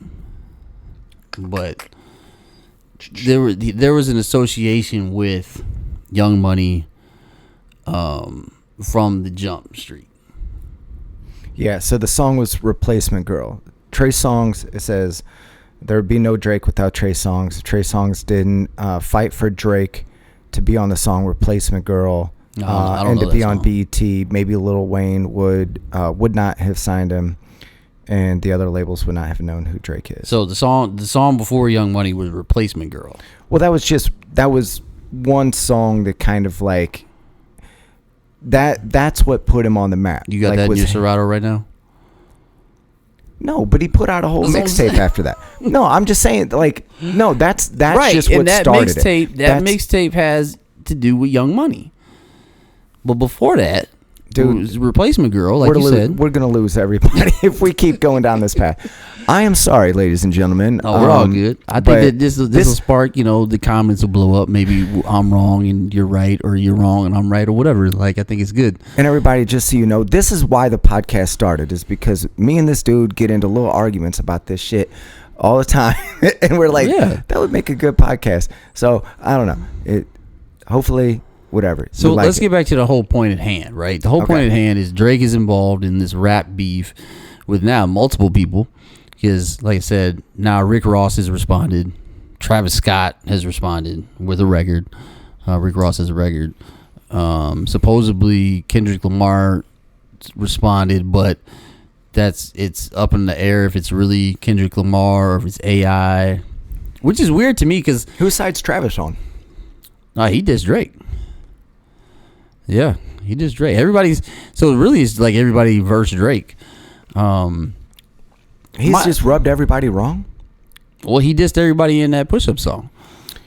[SPEAKER 2] But there was an association with Young Money from the Jump Street.
[SPEAKER 1] Yeah, so the song was Replacement Girl. Trey Songz, it says, there'd be no Drake without Trey Songz. Trey Songz didn't fight for Drake to be on the song Replacement Girl and to be on BET. Maybe Lil Wayne would not have signed him. And the other labels would not have known who Drake is.
[SPEAKER 2] So the song before Young Money was Replacement Girl.
[SPEAKER 1] Well, that was one song that kind of like that's what put him on the map.
[SPEAKER 2] You got that in your Serato right now?
[SPEAKER 1] No, but he put out a whole mixtape after that. No, I'm just saying, like, no, that's
[SPEAKER 2] right.
[SPEAKER 1] just what started it.
[SPEAKER 2] That mixtape has to do with Young Money. But before that, dude, it was Replacement Girl, like you said.
[SPEAKER 1] We're going to lose everybody if we keep going down this path. I am sorry, ladies and gentlemen.
[SPEAKER 2] Oh, we're all good. I think that this will spark, the comments will blow up. Maybe I'm wrong and you're right, or you're wrong and I'm right, or whatever. Like, I think it's good.
[SPEAKER 1] And everybody, just so you know, this is why the podcast started, is because me and this dude get into little arguments about this shit all the time. And we're like, that would make a good podcast. So, I don't know. Hopefully, whatever.
[SPEAKER 2] So let's get back to the whole point at hand, right? The whole point at hand is Drake is involved in this rap beef with now multiple people. Because, like I said, now Rick Ross has responded. Travis Scott has responded with a record. Rick Ross has a record. Supposedly, Kendrick Lamar responded, but it's up in the air if it's really Kendrick Lamar or if it's AI. Which is weird to me because...
[SPEAKER 1] Whose side's Travis on?
[SPEAKER 2] He dissed Drake. Yeah, he dissed Drake. So it really is like everybody versus Drake.
[SPEAKER 1] He's just rubbed everybody wrong?
[SPEAKER 2] Well, he dissed everybody in that push-up song.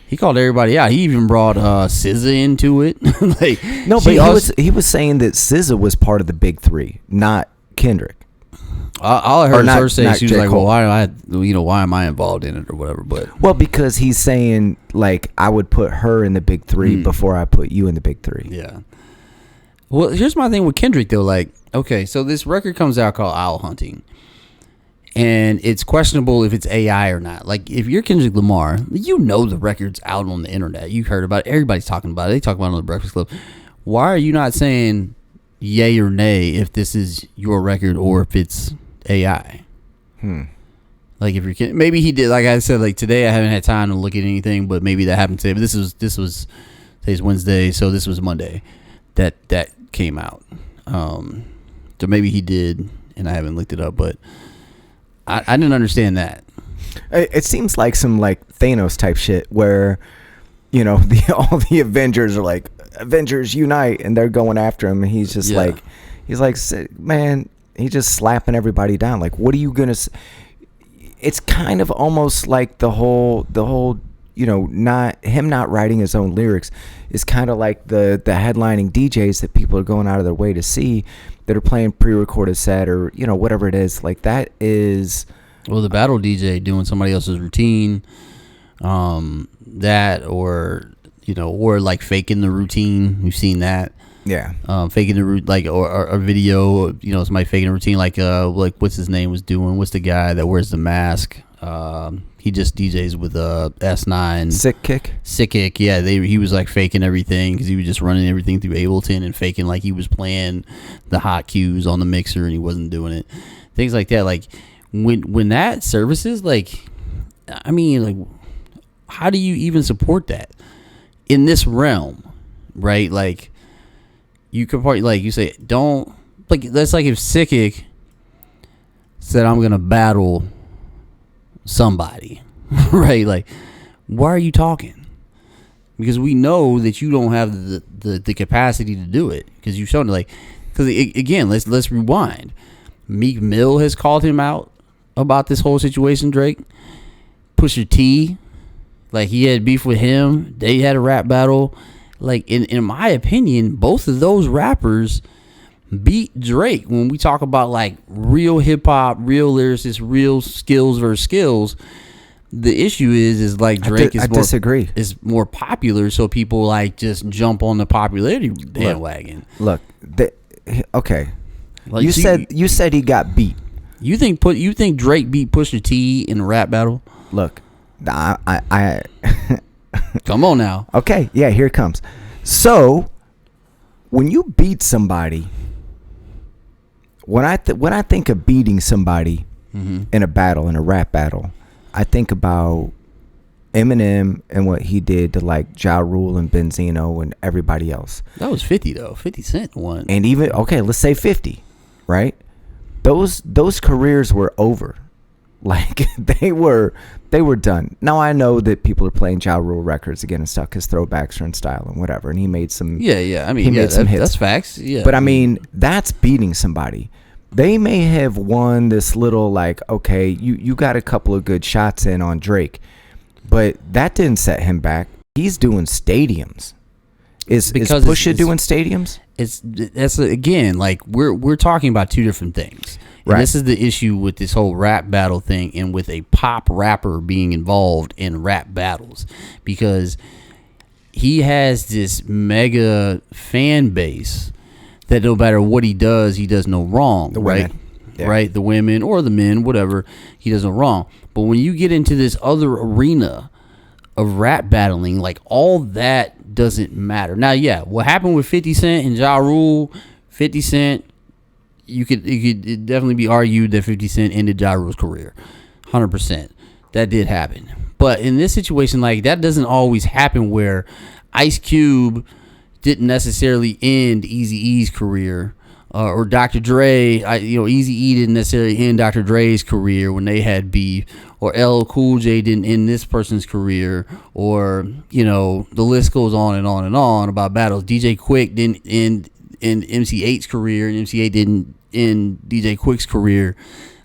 [SPEAKER 2] He called everybody out. He even brought SZA into it.
[SPEAKER 1] He was saying that SZA was part of the big three, not Kendrick.
[SPEAKER 2] All I heard her say, she was like, "Well, why am I involved in it or whatever?" But
[SPEAKER 1] because he's saying like I would put her in the big three before I put you in the big three.
[SPEAKER 2] Yeah. Well, here's my thing with Kendrick though. Like, okay, so this record comes out called Owl Hunting. And it's questionable if it's AI or not. Like, if you're Kendrick Lamar, the record's out on the internet. You've heard about it. Everybody's talking about it. They talk about it on the Breakfast Club. Why are you not saying yay or nay if this is your record or if it's AI? Like, if you're maybe he did. Like I said, like today I haven't had time to look at anything, but maybe that happened today. But this was today's Wednesday, so this was Monday that came out. So maybe he did, and I haven't looked it up, but. I didn't understand that.
[SPEAKER 1] It seems like some like Thanos type shit where, all the Avengers are like, Avengers unite, and they're going after him, and he's just like, man, he's just slapping everybody down. Like, what are you gonna? It's kind of almost like the whole, not writing his own lyrics is kind of like the headlining DJs that people are going out of their way to see. That are playing pre-recorded set or whatever it is, like that is
[SPEAKER 2] the battle DJ doing somebody else's routine, that or like faking the routine. We've seen that, faking the route, like or a video, somebody faking a routine, like what's his name was doing. What's the guy that wears the mask? He just DJs with S9. Sick Kick. Yeah, he was like faking everything because he was just running everything through Ableton and faking like he was playing the hot cues on the mixer and he wasn't doing it. Things like that. Like when that services, like, I mean, like, how do you even support that in this realm, right? Like, you could probably, like, you say, don't, like, that's like if Sick Kick said, I'm gonna battle somebody, right? Like, why are you talking? Because we know that you don't have the capacity to do it because you've shown it. Like, because again, let's rewind. Meek Mill has called him out about this whole situation. Drake, Pusha T, like he had beef with him. They had a rap battle. Like in my opinion, both of those rappers beat Drake when we talk about like real hip hop, real lyricists, real skills versus skills. The issue is like Drake
[SPEAKER 1] disagree.
[SPEAKER 2] Is more popular, so people like just jump on the popularity bandwagon.
[SPEAKER 1] Look, okay. Like, you said he got beat.
[SPEAKER 2] You think Drake beat Pusha T in a rap battle?
[SPEAKER 1] Look, I
[SPEAKER 2] come on now.
[SPEAKER 1] Okay, yeah, here it comes. So when you beat somebody. When I think of beating somebody in a battle, in a rap battle, I think about Eminem and what he did to like Ja Rule and Benzino and everybody else.
[SPEAKER 2] That was 50 though. 50 Cent won.
[SPEAKER 1] And even let's say 50, right? Those careers were over. Like they were done. Now I know that people are playing Ja Rule records again and stuff because throwbacks are in style and whatever. And he made some.
[SPEAKER 2] Yeah. I mean, he made some hits. That's facts. Yeah.
[SPEAKER 1] But I mean, that's beating somebody. they may have won this little, like, okay, you got a couple of good shots in on Drake, but that didn't set him back. He's doing stadiums. Is Pusha doing stadiums?
[SPEAKER 2] That's again, like we're talking about two different things. Right. This is the issue with this whole rap battle thing, and with a pop rapper being involved in rap battles, because he has this mega fan base that no matter what he does no wrong. The right? Women. Yeah. Right? The women or the men, whatever, he does no wrong. But when you get into this other arena of rap battling, like, all that doesn't matter. Now, yeah, what happened with 50 Cent and Ja Rule, 50 Cent, it could definitely be argued that 50 Cent ended Ja Rule's career. 100%. That did happen. But in this situation, like, that doesn't always happen, where Ice Cube didn't necessarily end Eazy-E's career, or Dr. Dre, Eazy-E didn't necessarily end Dr. Dre's career when they had beef, or LL Cool J didn't end this person's career, or, the list goes on and on and on about battles. DJ Quick didn't end MC8's career, and MC8 didn't end DJ Quick's career.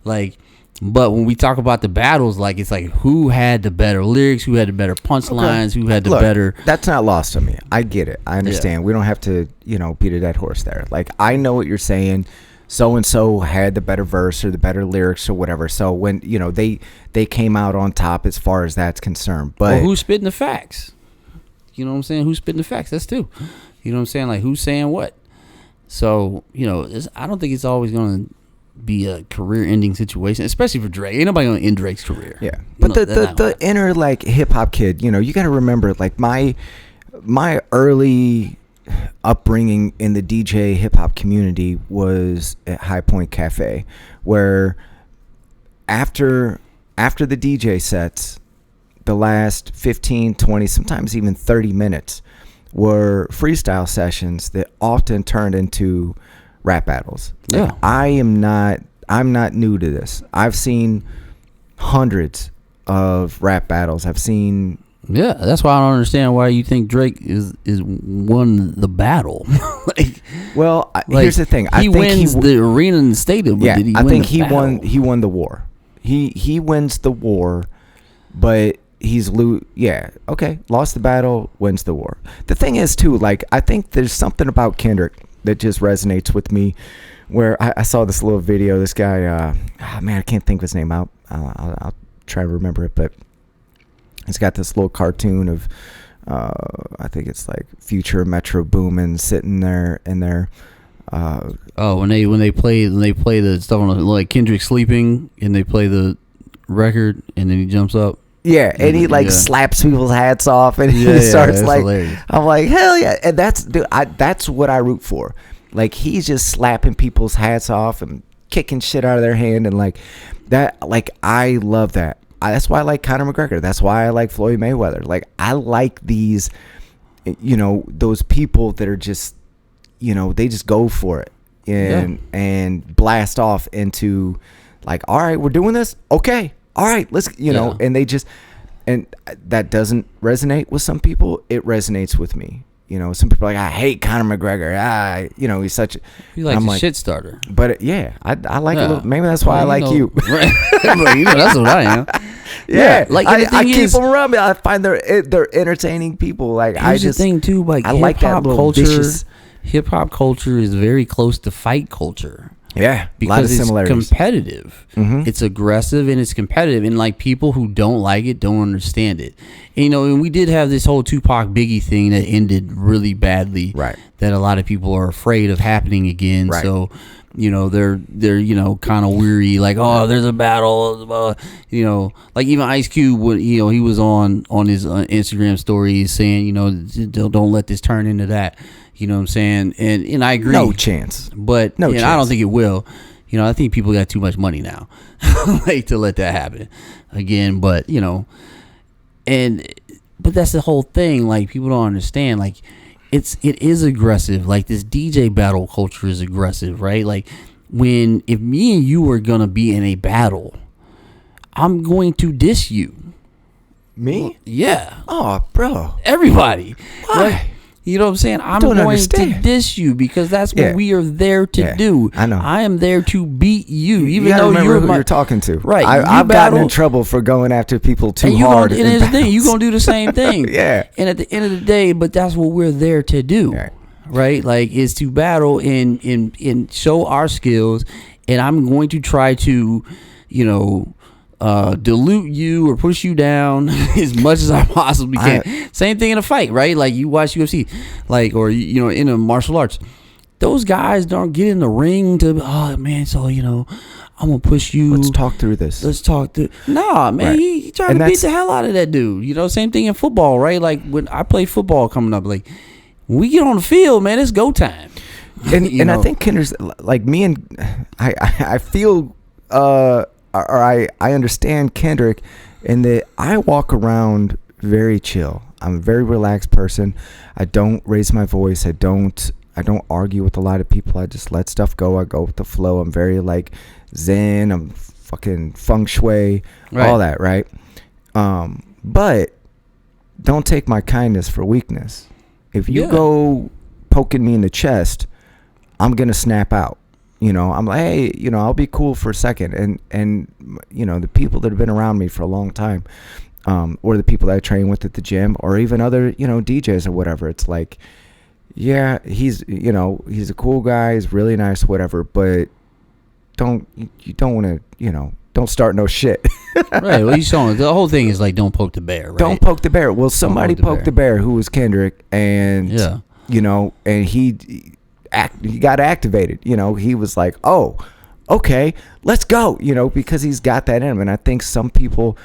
[SPEAKER 2] Like, but when we talk about the battles, like, it's like, who had the better lyrics, who had the better punchlines, who had the better.
[SPEAKER 1] That's not lost on me. I get it. I understand. Yeah. We don't have to, beat a dead horse there. Like, I know what you're saying. So and so had the better verse or the better lyrics or whatever. So when they came out on top as far as that's concerned. But
[SPEAKER 2] who's spitting the facts? You know what I'm saying? Who's spitting the facts? That's too. You know what I'm saying? Like, who's saying what? So I don't think it's always going to be a career-ending situation, especially for Drake. Ain't nobody gonna end Drake's career.
[SPEAKER 1] Yeah, but the inner, like, hip-hop kid, you got to remember, like, my early upbringing in the DJ hip-hop community was at High Point Cafe, where after the DJ sets, the last 15, 20, sometimes even 30 minutes were freestyle sessions that often turned into rap battles. Like, yeah. I'm not new to this. I've seen hundreds of rap battles. I've seen.
[SPEAKER 2] Yeah, that's why I don't understand why you think Drake is won the battle.
[SPEAKER 1] Here's the thing.
[SPEAKER 2] I think wins the arena and the stadium.
[SPEAKER 1] Yeah,
[SPEAKER 2] did he
[SPEAKER 1] I
[SPEAKER 2] win
[SPEAKER 1] think
[SPEAKER 2] the battle?
[SPEAKER 1] he won the war. He wins the war, but lost the battle, wins the war. The thing is too, like, I think there's something about Kendrick that just resonates with me, where I saw this little video. This guy, I can't think of his name out. I'll try to remember it, but he's got this little cartoon of, I think it's like Future Metro Boomin sitting there in there.
[SPEAKER 2] When they play the stuff on, like, Kendrick sleeping, and they play the record, and then he jumps up.
[SPEAKER 1] Yeah, and he slaps people's hats off, and he starts like, hilarious. I'm like, hell yeah, and that's what I root for. Like, he's just slapping people's hats off and kicking shit out of their hand, and like that. Like, I love that. That's why I like Conor McGregor. That's why I like Floyd Mayweather. Like, I like these, those people that are just, they just go for it and blast off into, like, all right, we're doing this. Okay. All right, let's, and they just, and that doesn't resonate with some people. It resonates with me. Some people are like, I hate Conor McGregor. He's such a,
[SPEAKER 2] he likes a shit starter.
[SPEAKER 1] But I like a little, maybe that's why I like you.
[SPEAKER 2] Right. That's what I am.
[SPEAKER 1] Yeah. Like, I keep them around me. I find they're entertaining people. Like,
[SPEAKER 2] here's the thing too, like, I like that little culture. Vicious. Hip hop culture is very close to fight culture.
[SPEAKER 1] Yeah,
[SPEAKER 2] because it's competitive. Mm-hmm. It's aggressive and it's competitive, and like, people who don't like it don't understand it. And, and we did have this whole Tupac Biggie thing that ended really badly. Right. That a lot of people are afraid of happening again. Right. So, they're kind of weary. Like, oh, there's a battle. Like, even Ice Cube, he was on his Instagram stories saying, don't let this turn into that. You know what I'm saying? And I agree.
[SPEAKER 1] No chance.
[SPEAKER 2] But no chance. I don't think it will. I think people got too much money now, like, to let that happen again. But but that's the whole thing. Like, people don't understand. Like, it is aggressive. Like, this DJ battle culture is aggressive, right? Like, if me and you are gonna be in a battle, I'm going to diss you.
[SPEAKER 1] Me?
[SPEAKER 2] Yeah.
[SPEAKER 1] Oh, bro.
[SPEAKER 2] Everybody.
[SPEAKER 1] Why?
[SPEAKER 2] Right? You know what I'm saying? I'm going to diss you because that's what we are there to do.
[SPEAKER 1] I know.
[SPEAKER 2] I am there to beat you, even
[SPEAKER 1] you
[SPEAKER 2] though
[SPEAKER 1] remember who you're talking to.
[SPEAKER 2] Right.
[SPEAKER 1] I've gotten in trouble for going after people too hard.
[SPEAKER 2] And here's the thing, you're going to do the same thing.
[SPEAKER 1] Yeah.
[SPEAKER 2] And at the end of the day, but that's what we're there to do. Right? Like, is to battle and show our skills. And I'm going to try to, dilute you or push you down as much as I possibly can. Same thing in a fight, right? Like, you watch UFC, like, or in a martial arts, those guys don't get in the ring to, oh man, so I'm gonna push you.
[SPEAKER 1] Let's talk through this.
[SPEAKER 2] Nah, man, he trying to beat the hell out of that dude. Same thing in football, right? Like, when I play football coming up, like, when we get on the field, man, it's go time.
[SPEAKER 1] And I think Kendra's like me, and I feel or I understand Kendrick in that I walk around very chill. I'm a very relaxed person. I don't raise my voice. I don't argue with a lot of people. I just let stuff go. I go with the flow. I'm very like zen. I'm fucking feng shui, all that, right? But don't take my kindness for weakness. If you go poking me in the chest, I'm gonna snap out. I'm like, hey, I'll be cool for a second. And the people that have been around me for a long time, or the people that I train with at the gym, or even other, DJs or whatever, it's like, yeah, he's a cool guy, he's really nice, whatever, but you don't want to, don't start no shit.
[SPEAKER 2] Right. Well, the whole thing is like, don't poke the bear, right?
[SPEAKER 1] Don't poke the bear. Well, somebody poked the bear who was Kendrick, and, and he got activated. He was like, oh, okay, let's go, because he's got that in him. And I think some people,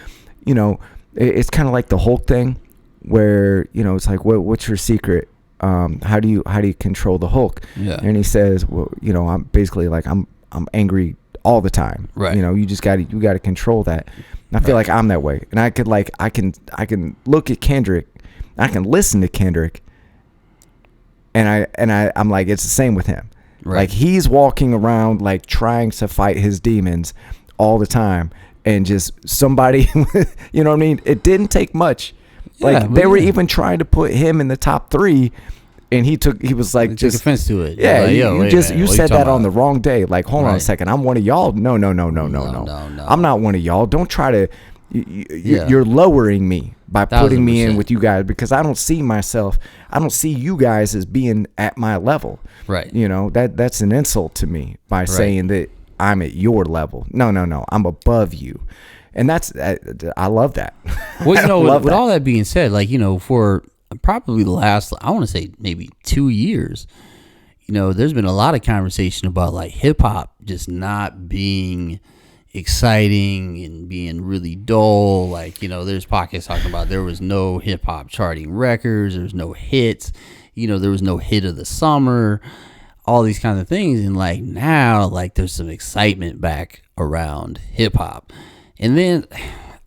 [SPEAKER 1] it's kind of like the Hulk thing where, it's like, what's your secret? How do you control the Hulk?
[SPEAKER 2] Yeah.
[SPEAKER 1] And he says, well, I'm basically like, I'm angry all the time.
[SPEAKER 2] Right.
[SPEAKER 1] You just got to control that. And I feel like I'm that way. And I can look at Kendrick, I can listen to Kendrick, and I'm like, it's the same with him. Right. Like, he's walking around like trying to fight his demons all the time, and just somebody, you know what I mean? It didn't take much. Like, they were even trying to put him in the top 3, and he was like,
[SPEAKER 2] took offense to it.
[SPEAKER 1] Yeah,
[SPEAKER 2] like,
[SPEAKER 1] you said that on the wrong day. Like, hold on a second, I'm one of y'all. No. I'm not one of y'all. Don't try to. You're lowering me by putting me in with you guys, because I don't see you guys as being at my level.
[SPEAKER 2] Right.
[SPEAKER 1] That's an insult to me by saying that I'm at your level. No, I'm above you. And I love that.
[SPEAKER 2] Well, with all that being said, like, for probably the last, I want to say maybe 2 years, there's been a lot of conversation about like hip hop just not being exciting and being really dull. Like, there's podcasts talking about there was no hip hop charting records, there was no hits, there was no hit of the summer, all these kinds of things. And like now, like, there's some excitement back around hip hop. And then,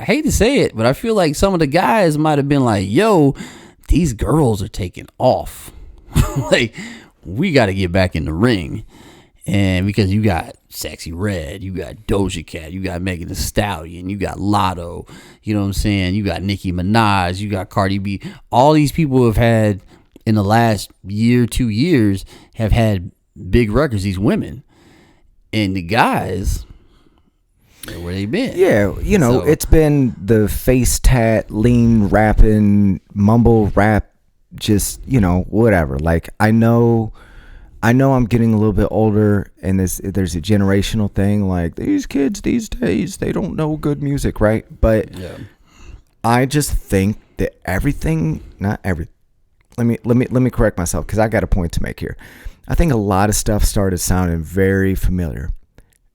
[SPEAKER 2] I hate to say it, but I feel like some of the guys might have been like, yo, these girls are taking off. Like, we got to get back in the ring. And because you got Sexy Red, you got Doja Cat, you got Megan Thee Stallion, you got Lotto, you know what I'm saying? You got Nicki Minaj, you got Cardi B. All these people have had, in the last year, 2 years, have had big records, these women. And the guys, where they been?
[SPEAKER 1] Yeah, it's been the face tat, lean rapping, mumble rap, just, whatever. Like, I know I'm getting a little bit older, and there's a generational thing. Like, these kids these days, they don't know good music, right? But I just think that let me correct myself, because I got a point to make here. I think a lot of stuff started sounding very familiar,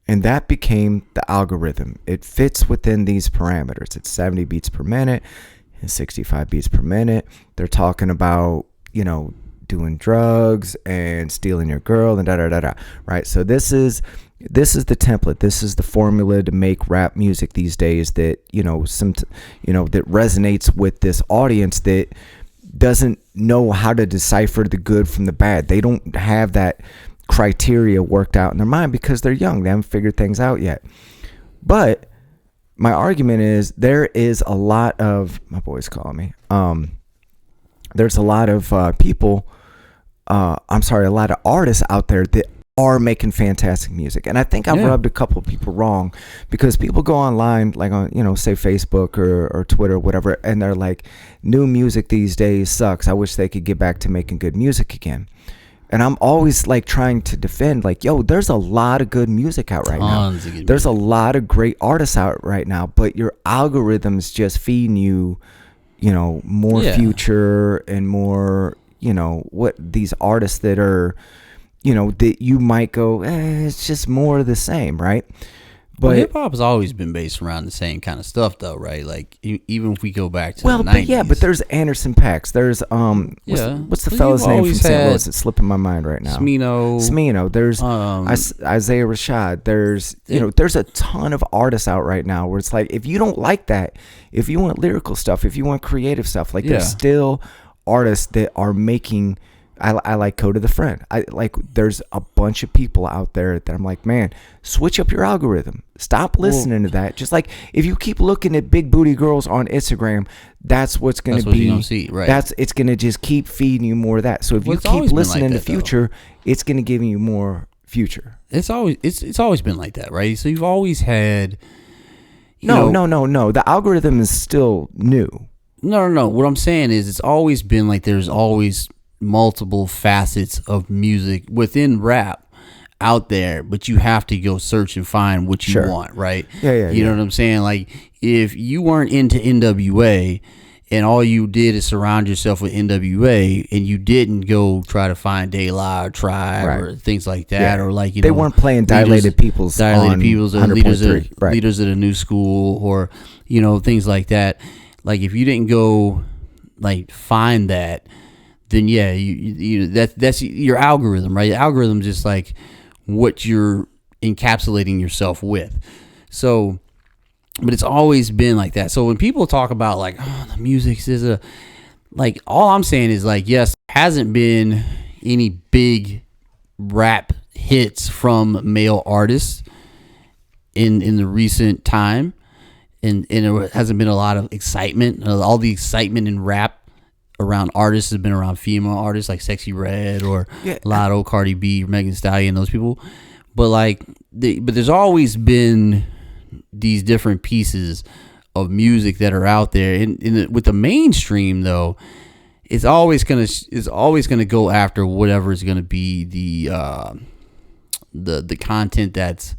[SPEAKER 1] and that became the algorithm. It fits within these parameters. It's 70 beats per minute and 65 beats per minute. They're talking about, doing drugs and stealing your girl and da-da-da-da, right? So this is the template. This is the formula to make rap music these days that, that resonates with this audience that doesn't know how to decipher the good from the bad. They don't have that criteria worked out in their mind because they're young. They haven't figured things out yet. But my argument is there is a lot of, my boy's calling me, there's a lot of people. A lot of artists out there that are making fantastic music, and I think I've rubbed a couple of people wrong, because people go online, like on, say Facebook or Twitter or whatever, and they're like, new music these days sucks. I wish they could get back to making good music again. And I'm always like trying to defend, like, yo, there's a lot of good music out right now. There's a lot of great artists out right now, but your algorithm's just feeding you, more Future and more, what these artists that are, that you might go, it's just more of the same, right?
[SPEAKER 2] But hip hop has always been based around the same kind of stuff, though, right? Like even if we go back to the 90s.
[SPEAKER 1] But there's Anderson .Paak. There's what's the fella's name from St. Louis? It's slipping my mind right now. Smino. There's Isaiah Rashad. There's there's a ton of artists out right now where it's like, if you don't like that, if you want lyrical stuff, if you want creative stuff, like there's still artists that are making. I like Code of the Friend. There's a bunch of people out there that I'm like, man, switch up your algorithm. Stop listening to that. Just like if you keep looking at big booty girls on Instagram, that's what's going to be.
[SPEAKER 2] You're gonna see, right?
[SPEAKER 1] It's going to just keep feeding you more of that. So if you keep listening to Future, it's going to give you more Future.
[SPEAKER 2] It's always been like that, right? So you've always had.
[SPEAKER 1] No. The algorithm is still new.
[SPEAKER 2] No. What I'm saying is, it's always been like there's always multiple facets of music within rap out there, but you have to go search and find what you want, right? You know what I'm saying? Like, if you weren't into NWA and all you did is surround yourself with NWA and you didn't go try to find De La or Tribe or things like that, or like,
[SPEAKER 1] they weren't playing Dilated Peoples or leaders
[SPEAKER 2] of the new school, or things like that. Like, if you didn't go like find that, then that's your algorithm, right? Your algorithm just like what you're encapsulating yourself with. So, but it's always been like that. So when people talk about like, the music is all I'm saying is like, yes, there hasn't been any big rap hits from male artists in the recent time, and there hasn't been a lot of excitement. All the excitement in rap around artists has been around female artists like Sexy Red or Lotto, Cardi B, Megan Thee Stallion, those people. But but there's always been these different pieces of music that are out there. With the mainstream, though, it's always gonna go after whatever is gonna be the content that's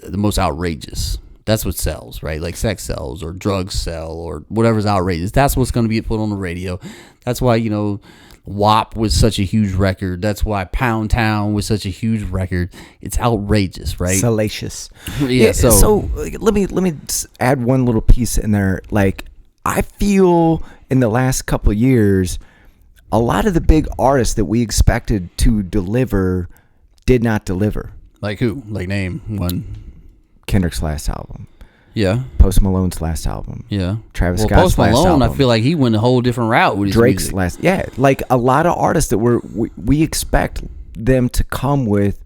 [SPEAKER 2] the most outrageous. That's what sells, right? Like sex sells, or drugs sell, or whatever's outrageous. That's what's going to be put on the radio. That's why, WAP was such a huge record. That's why Pound Town was such a huge record. It's outrageous, right?
[SPEAKER 1] Salacious.
[SPEAKER 2] So
[SPEAKER 1] let me add one little piece in there. Like, I feel in the last couple of years, a lot of the big artists that we expected to deliver did not deliver.
[SPEAKER 2] Like who? Like, name one.
[SPEAKER 1] Kendrick's last album.
[SPEAKER 2] Yeah.
[SPEAKER 1] Post Malone's last album.
[SPEAKER 2] Yeah.
[SPEAKER 1] Travis Scott's last album.
[SPEAKER 2] Post Malone, I feel like he went a whole different route with his
[SPEAKER 1] Drake's
[SPEAKER 2] music.
[SPEAKER 1] like a lot of artists that we expect them to come with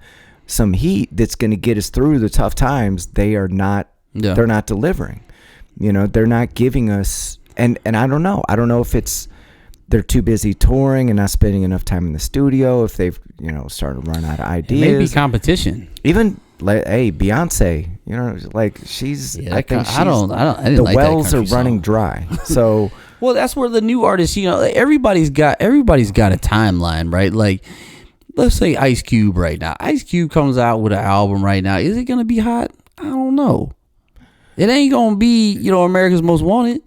[SPEAKER 1] some heat that's going to get us through the tough times. They are not. They're not delivering. They're not giving us. And I don't know. I don't know if it's they're too busy touring and not spending enough time in the studio. If they've started to run out of ideas.
[SPEAKER 2] Maybe competition.
[SPEAKER 1] Even. Hey, Beyonce, she's. I think she's.
[SPEAKER 2] I didn't
[SPEAKER 1] the
[SPEAKER 2] like
[SPEAKER 1] wells
[SPEAKER 2] that
[SPEAKER 1] are running dry. So.
[SPEAKER 2] Well, that's where the new artists. Everybody's got a timeline, right? Like, let's say Ice Cube right now. Ice Cube comes out with an album right now. Is it gonna be hot? I don't know. It ain't gonna be, America's Most Wanted,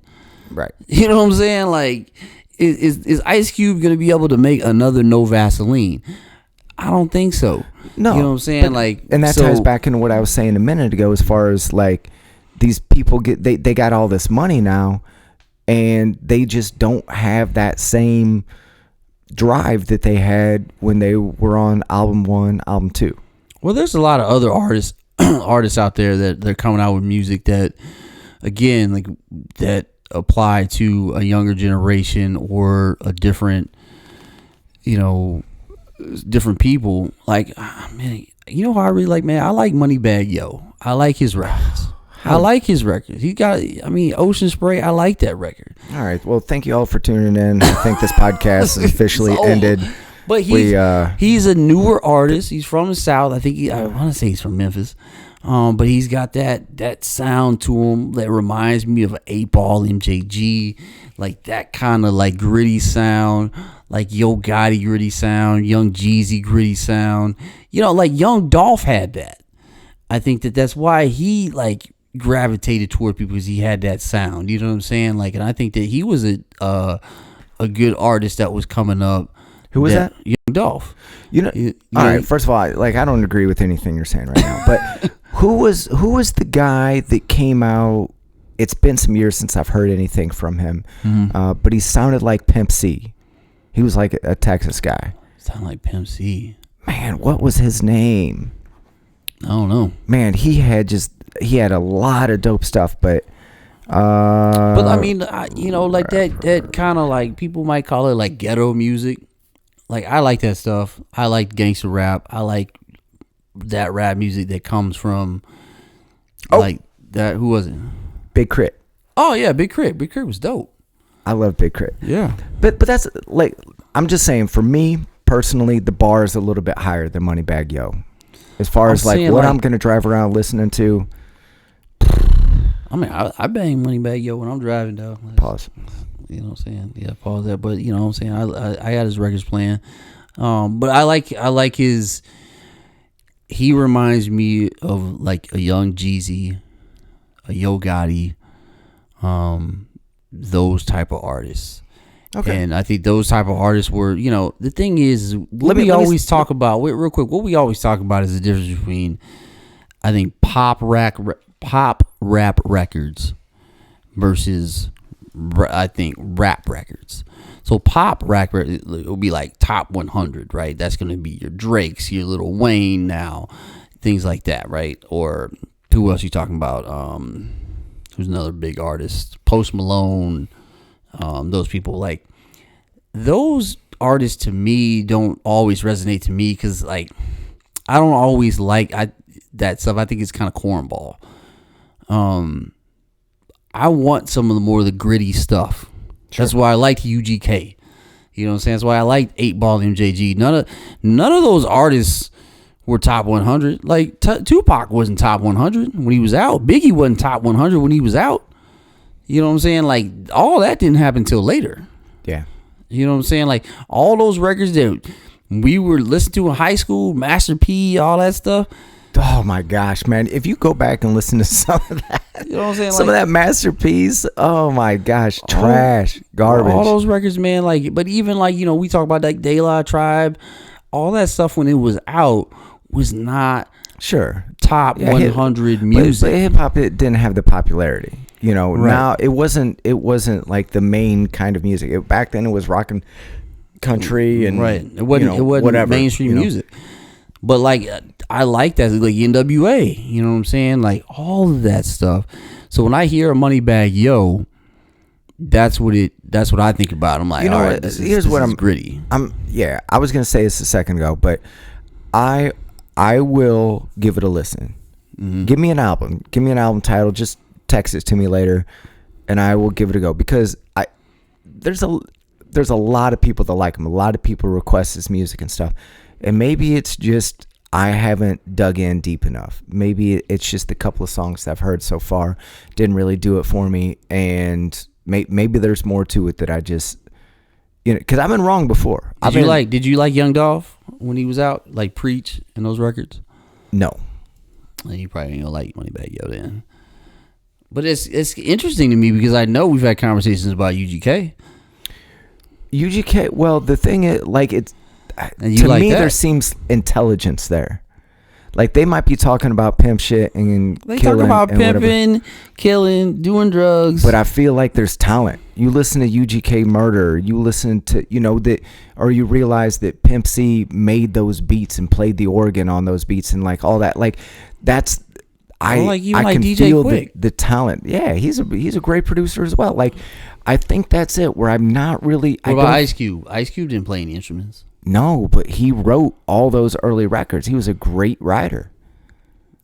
[SPEAKER 1] right?
[SPEAKER 2] You know what I'm saying? Like, is Ice Cube gonna be able to make another No Vaseline? I don't think so.
[SPEAKER 1] No,
[SPEAKER 2] you know what I'm saying?
[SPEAKER 1] And that ties back into what I was saying a minute ago, as far as like these people they got all this money now, and they just don't have that same drive that they had when they were on album 1, album 2.
[SPEAKER 2] Well, there's a lot of other artists out there that they're coming out with music that, again, that apply to a younger generation or a different, different people. Like, man, how I really like, man? I like Moneybagg Yo. I like his records. I like his records. He got, I mean, Ocean Spray. I like that record.
[SPEAKER 1] All right. Well, thank you all for tuning in. I think this podcast is officially ended.
[SPEAKER 2] But he's a newer artist. He's from the South. I think I want to say he's from Memphis. But he's got that sound to him that reminds me of an 8-Ball MJG, like that kind of like gritty sound, like Yo Gotti gritty sound, Young Jeezy gritty sound. You know, like Young Dolph had that. I think that's why he like gravitated toward people, because he had that sound. You know what I'm saying? Like, and I think that he was a good artist that was coming up.
[SPEAKER 1] Who was that?
[SPEAKER 2] Young Dolph.
[SPEAKER 1] All right. First of all, I don't agree with anything you're saying right now, but who was the guy that came out? It's been some years since I've heard anything from him, but he sounded like Pimp C. He was like a Texas guy.
[SPEAKER 2] Sound like Pimp C.
[SPEAKER 1] Man, what was his name?
[SPEAKER 2] I don't know.
[SPEAKER 1] Man, he had a lot of dope stuff, but
[SPEAKER 2] I mean, like that kind of like, people might call it like ghetto music. Like, I like that stuff. I like gangster rap. I like that rap music that comes from like that. Who was it?
[SPEAKER 1] Big Crit.
[SPEAKER 2] Oh yeah, Big Crit. Big Crit was dope.
[SPEAKER 1] I love Big Crit.
[SPEAKER 2] Yeah.
[SPEAKER 1] But that's like, I'm just saying, for me personally, the bar is a little bit higher than Moneybagg Yo. As far as like what I'm gonna drive around listening to.
[SPEAKER 2] I mean, I bang Moneybagg Yo when I'm driving, though.
[SPEAKER 1] Pause.
[SPEAKER 2] You know what I'm saying? Yeah, pause that. But you know what I'm saying? I got his records playing. But I like his. He reminds me of like a Young Jeezy, a Yo Gotti, those type of artists. Okay. And I think those type of artists were, you know, the thing is, what we always talk about is the difference between, I think, pop rap records versus, I think, rap records. So pop rap, it will be like top 100, right? That's going to be your Drakes, your Lil Wayne now, things like that, right? Or who else you talking about? Who's another big artist? Post Malone. Those people, like, those artists to me don't always resonate to me, because like I don't always like that stuff. I think it's kind of cornball. I want some of the more of the gritty stuff. Sure. That's why I liked UGK. You know what I'm saying? That's why I liked 8-Ball MJG. None of those artists were top 100. Like Tupac wasn't top 100 when he was out. Biggie wasn't top 100 when he was out. You know what I'm saying? Like, all that didn't happen till later.
[SPEAKER 1] Yeah.
[SPEAKER 2] You know what I'm saying? Like, all those records that we were listening to in high school, Master P, all that stuff.
[SPEAKER 1] Oh my gosh, man. If you go back and listen to some of that, you know what I'm saying? Some of that masterpiece, oh my gosh, trash, garbage.
[SPEAKER 2] All those records, man, like, but even like, you know, we talk about like De La Tribe, all that stuff when it was out was not top 100 music.
[SPEAKER 1] But hip hop, it didn't have the popularity. You know, now it wasn't like the main kind of music. Back then it was rock and country and
[SPEAKER 2] it wasn't
[SPEAKER 1] whatever,
[SPEAKER 2] mainstream music. But like, I like that, like NWA, you know what I'm saying? Like all of that stuff. So when I hear a Moneybagg Yo, that's what I think about. I'm like,
[SPEAKER 1] you know,
[SPEAKER 2] all right, this is gritty.
[SPEAKER 1] I was gonna say this a second ago, but I will give it a listen. Mm-hmm. Give me an album title, just text it to me later and I will give it a go, because there's a lot of people that like him. A lot of people request his music and stuff, and maybe it's just I haven't dug in deep enough. Maybe it's just a couple of songs that I've heard so far didn't really do it for me, and maybe there's more to it that I just, you know, because I've been wrong before.
[SPEAKER 2] Did you like Young Dolph when he was out, like Preach and those records?
[SPEAKER 1] No.
[SPEAKER 2] Well, you probably ain't gonna like Moneybagg Yo then. But it's interesting to me, because I know we've had conversations about UGK.
[SPEAKER 1] Well, the thing is, like, it's to me there seems intelligence there. Like, they might be talking about pimp shit and
[SPEAKER 2] they talk about pimping, killing, doing drugs.
[SPEAKER 1] But I feel like there's talent. You listen to UGK Murder, you listen to, you know, that, or you realize that Pimp C made those beats and played the organ on those beats and like all that. Like, that's. I can
[SPEAKER 2] DJ
[SPEAKER 1] feel
[SPEAKER 2] the
[SPEAKER 1] talent. Yeah, he's a great producer as well. Like, I think that's it. Where I'm not really.
[SPEAKER 2] What about Ice Cube? Ice Cube didn't play any instruments.
[SPEAKER 1] No, but he wrote all those early records. He was a great writer.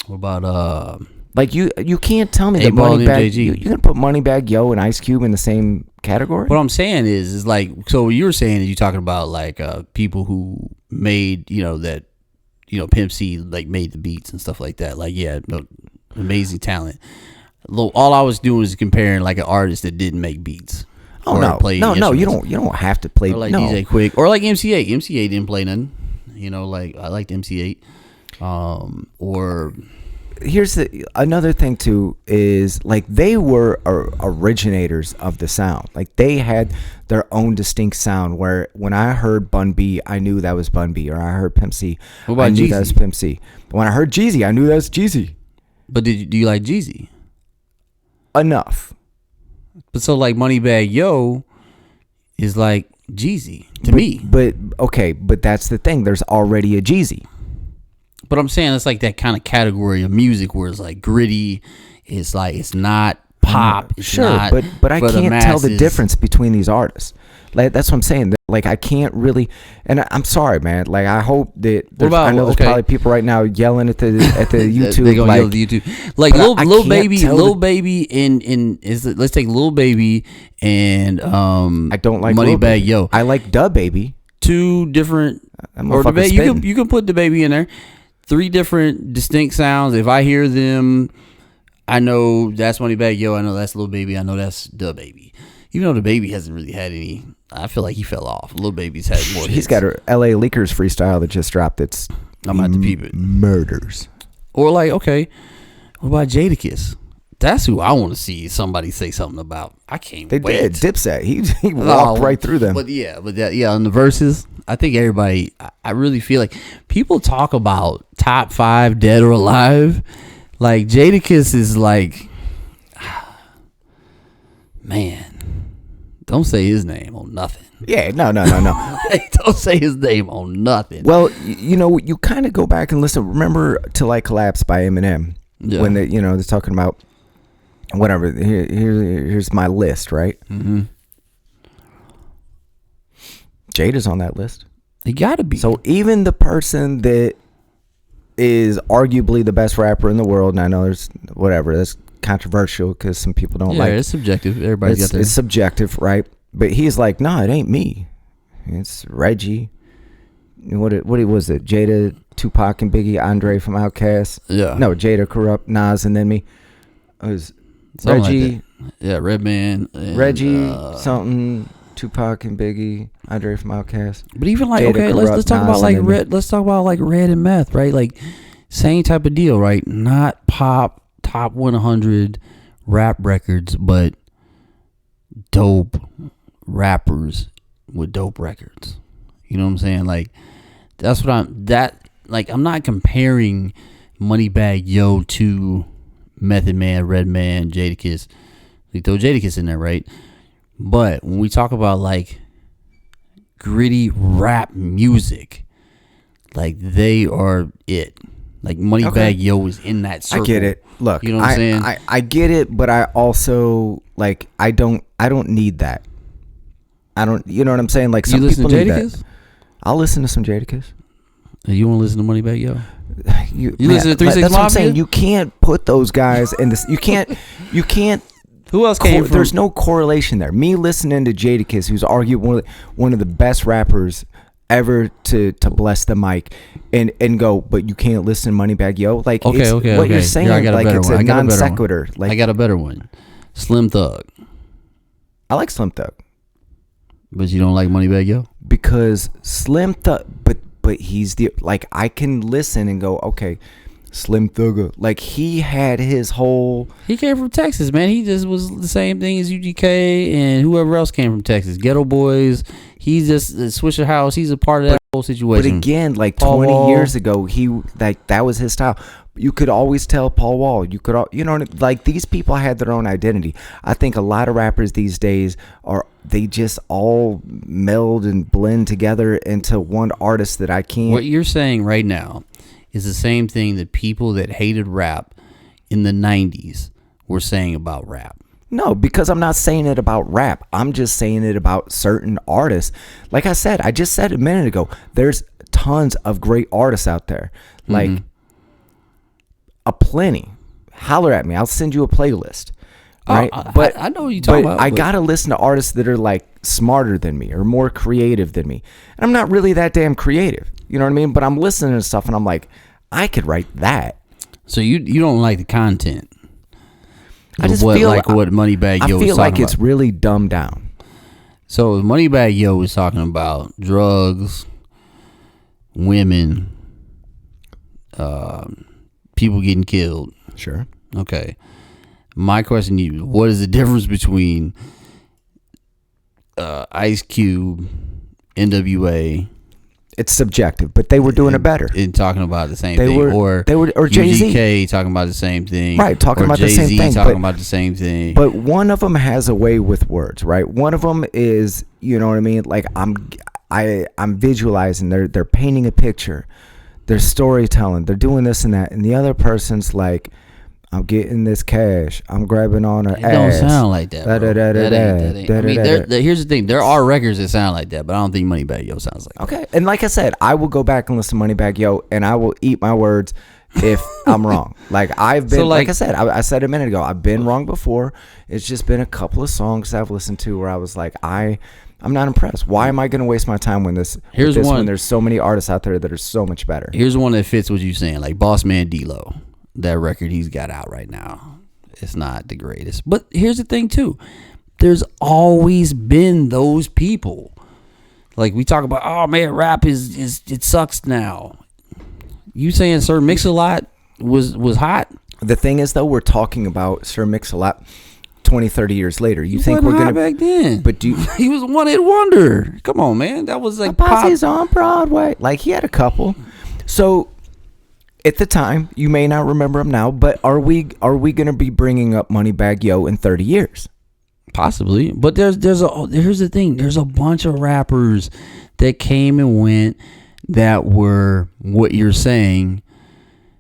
[SPEAKER 2] What about
[SPEAKER 1] Like you can't tell me that Moneybagg. You can put Moneybagg Yo and Ice Cube in the same category.
[SPEAKER 2] What I'm saying is like, so what you were saying is you talking about like people who made that Pimp C like made the beats and stuff like that. Like amazing talent. All I was doing is comparing like an artist that didn't make beats.
[SPEAKER 1] Oh no, you don't have to play.
[SPEAKER 2] Or like DJ Quick or like MC8. MC8 didn't play nothing. Like I liked MC8. Or
[SPEAKER 1] here's another thing too is like they were originators of the sound. Like they had their own distinct sound where when I heard Bun B, I knew that was Bun B, or I heard Pimp C, I knew that was Pimp C. But when I heard Jeezy, I knew that was Jeezy.
[SPEAKER 2] But do you like Jeezy?
[SPEAKER 1] Enough.
[SPEAKER 2] But so like Moneybagg Yo is like Jeezy to me.
[SPEAKER 1] But okay, but that's the thing. There's already a Jeezy.
[SPEAKER 2] But I'm saying it's like that kind of category of music where it's like gritty. It's like it's not pop. It's
[SPEAKER 1] sure,
[SPEAKER 2] not
[SPEAKER 1] but I can't tell the difference between these artists. Like that's what I'm saying. Like I can't really. And I'm sorry, man. Like I hope that. I know there's probably people right now yelling at the YouTube.
[SPEAKER 2] They're gonna yell at the YouTube. Like Lil Baby and let's take Lil Baby and
[SPEAKER 1] I don't like
[SPEAKER 2] Moneybagg Yo.
[SPEAKER 1] I like Da Baby.
[SPEAKER 2] Two different. Or you can put the Baby in there. 3 different distinct sounds. If I hear them, I know that's Moneybagg Yo. I know that's Lil Baby. I know that's Da Baby. Even though the Baby hasn't really had any, I feel like he fell off. Lil Baby's had more.
[SPEAKER 1] He's got a LA Leakers freestyle that just dropped. It's
[SPEAKER 2] I'm about to peep it.
[SPEAKER 1] Murders.
[SPEAKER 2] Or like, okay, what about Jadakiss? That's who I want to see somebody say something about. I can't wait.
[SPEAKER 1] They did. Dipset. He walked right through them.
[SPEAKER 2] But on the verses, I think everybody, I really feel like people talk about top 5 dead or alive. Like Jadakiss is like, man, don't say his name on nothing.
[SPEAKER 1] Yeah, no.
[SPEAKER 2] Don't say his name on nothing.
[SPEAKER 1] Well, you kind of go back and listen. Remember Till I Collapse by Eminem when they're talking about whatever. Here's my list, right?
[SPEAKER 2] Mm-hmm.
[SPEAKER 1] Jada's on that list.
[SPEAKER 2] He gotta be.
[SPEAKER 1] So even the person that is arguably the best rapper in the world, and I know there's whatever, that's controversial because some people don't like.
[SPEAKER 2] Yeah, it's subjective. Everybody's got their.
[SPEAKER 1] It's subjective, right? But he's like, nah, it ain't me. It's Reggie. What was it? Jada, Tupac, and Biggie, Andre from Outkast.
[SPEAKER 2] Yeah.
[SPEAKER 1] No, Jada, Corrupt, Nas, and then me. It was
[SPEAKER 2] something
[SPEAKER 1] Reggie.
[SPEAKER 2] Like that. Yeah, Redman. And,
[SPEAKER 1] Reggie, something. Tupac and Biggie, Andre from Outkast.
[SPEAKER 2] But even like,
[SPEAKER 1] Jada,
[SPEAKER 2] okay,
[SPEAKER 1] Corrupt,
[SPEAKER 2] let's talk
[SPEAKER 1] Nas,
[SPEAKER 2] about like Red. Let's talk about like Red and Meth, right? Like same type of deal, right? Not pop top 100 rap records, but dope rappers with dope records. You know what I'm saying? Like that's what I'm not comparing Moneybagg Yo to Method Man, Redman, Jadakiss. Like throw Jadakiss in there, right? But when we talk about like gritty rap music, like they are it. Like Moneybagg Yo is in that circle.
[SPEAKER 1] I get it. Look,
[SPEAKER 2] you know what I'm saying?
[SPEAKER 1] I get it, but I also like I don't need that. I don't. You know what I'm saying? Like some people need that. I'll listen to some Jadakiss.
[SPEAKER 2] You want to listen to Moneybagg Yo?
[SPEAKER 1] You
[SPEAKER 2] listen to 3 6 Mafia?
[SPEAKER 1] That's what I'm saying. You can't put those guys in this. You can't.
[SPEAKER 2] Who else came from?
[SPEAKER 1] There's no correlation there. Me listening to Jadakiss, who's arguably one of the best rappers ever to bless the mic, and go, but you can't listen to Moneybagg Yo. Like,
[SPEAKER 2] okay.
[SPEAKER 1] What you're saying,
[SPEAKER 2] yeah,
[SPEAKER 1] like it's a non sequitur. Like,
[SPEAKER 2] I got a better one. Slim Thug.
[SPEAKER 1] I like Slim Thug,
[SPEAKER 2] but you don't like Moneybagg Yo
[SPEAKER 1] because Slim Thug, but he's the like I can listen and go, okay. Slim Thugger, like he had his whole.
[SPEAKER 2] He came from Texas, man. He just was the same thing as UGK and whoever else came from Texas. Ghetto Boys. He's just Swisher House. He's a part of that whole situation.
[SPEAKER 1] But again, like
[SPEAKER 2] Paul
[SPEAKER 1] 20
[SPEAKER 2] Wall.
[SPEAKER 1] years ago, he like that was his style. You could always tell Paul Wall. You could, like these people had their own identity. I think a lot of rappers these days they just all meld and blend together into one artist that I can't.
[SPEAKER 2] What you're saying right now is the same thing that people that hated rap in the 90s were saying about rap.
[SPEAKER 1] No, because I'm not saying it about rap. I'm just saying it about certain artists. Like I said, I just said a minute ago, there's tons of great artists out there. Like, a plenty. holler at me. I'll send you a playlist. Right,
[SPEAKER 2] but I know what you're talking about.
[SPEAKER 1] I gotta listen to artists that are like smarter than me or more creative than me. And I'm not really that damn creative. You know what I mean? But I'm listening to stuff and I'm like, I could write that.
[SPEAKER 2] So you don't like the content?
[SPEAKER 1] I just feel
[SPEAKER 2] like what Moneybagg Yo was talking about. I feel like
[SPEAKER 1] it's really dumbed down.
[SPEAKER 2] So Moneybagg Yo was talking about drugs, women, people getting killed.
[SPEAKER 1] Sure.
[SPEAKER 2] Okay. My question to you, what is the difference between Ice Cube, NWA?
[SPEAKER 1] It's subjective, but they were doing it better.
[SPEAKER 2] And talking about the same thing. Or
[SPEAKER 1] Jay-Z.
[SPEAKER 2] UGK talking about the same thing.
[SPEAKER 1] Right, talking about the same thing.
[SPEAKER 2] Talking about the same thing.
[SPEAKER 1] But one of them has a way with words, right? One of them is, you know what I mean? Like I'm visualizing, they're painting a picture. They're storytelling. They're doing this and that. And the other person's like, I'm getting this cash. I'm grabbing on her ass.
[SPEAKER 2] It don't sound like that. Here's the thing. There are records that sound like that, but I don't think Moneybagg Yo sounds like that.
[SPEAKER 1] Okay. And like I said, I will go back and listen to Moneybagg Yo, and I will eat my words if I'm wrong. Like I've been, like I said, I said a minute ago, I've been wrong before. It's just been a couple of songs I've listened to where I was like, I'm not impressed. Why am I going to waste my time when when there's so many artists out there that are so much better?
[SPEAKER 2] Here's one that fits what you're saying, like Boss Man D-Lo. That record he's got out right now, it's not the greatest. But here's the thing too, there's always been those people. Like we talk about, oh man, rap is it sucks now. You saying Sir Mix-a-Lot was hot?
[SPEAKER 1] The thing is though, we're talking about Sir Mix-a-Lot 20, 30 years later. You think we're gonna
[SPEAKER 2] back then?
[SPEAKER 1] But
[SPEAKER 2] he was a one-hit wonder. Come on, man, that was like
[SPEAKER 1] Posse's on Broadway. Like he had a couple. So. At the time, you may not remember him now, but are we going to be bringing up Moneybagg Yo in 30 years?
[SPEAKER 2] Possibly, but here's the thing. There's a bunch of rappers that came and went that were what you're saying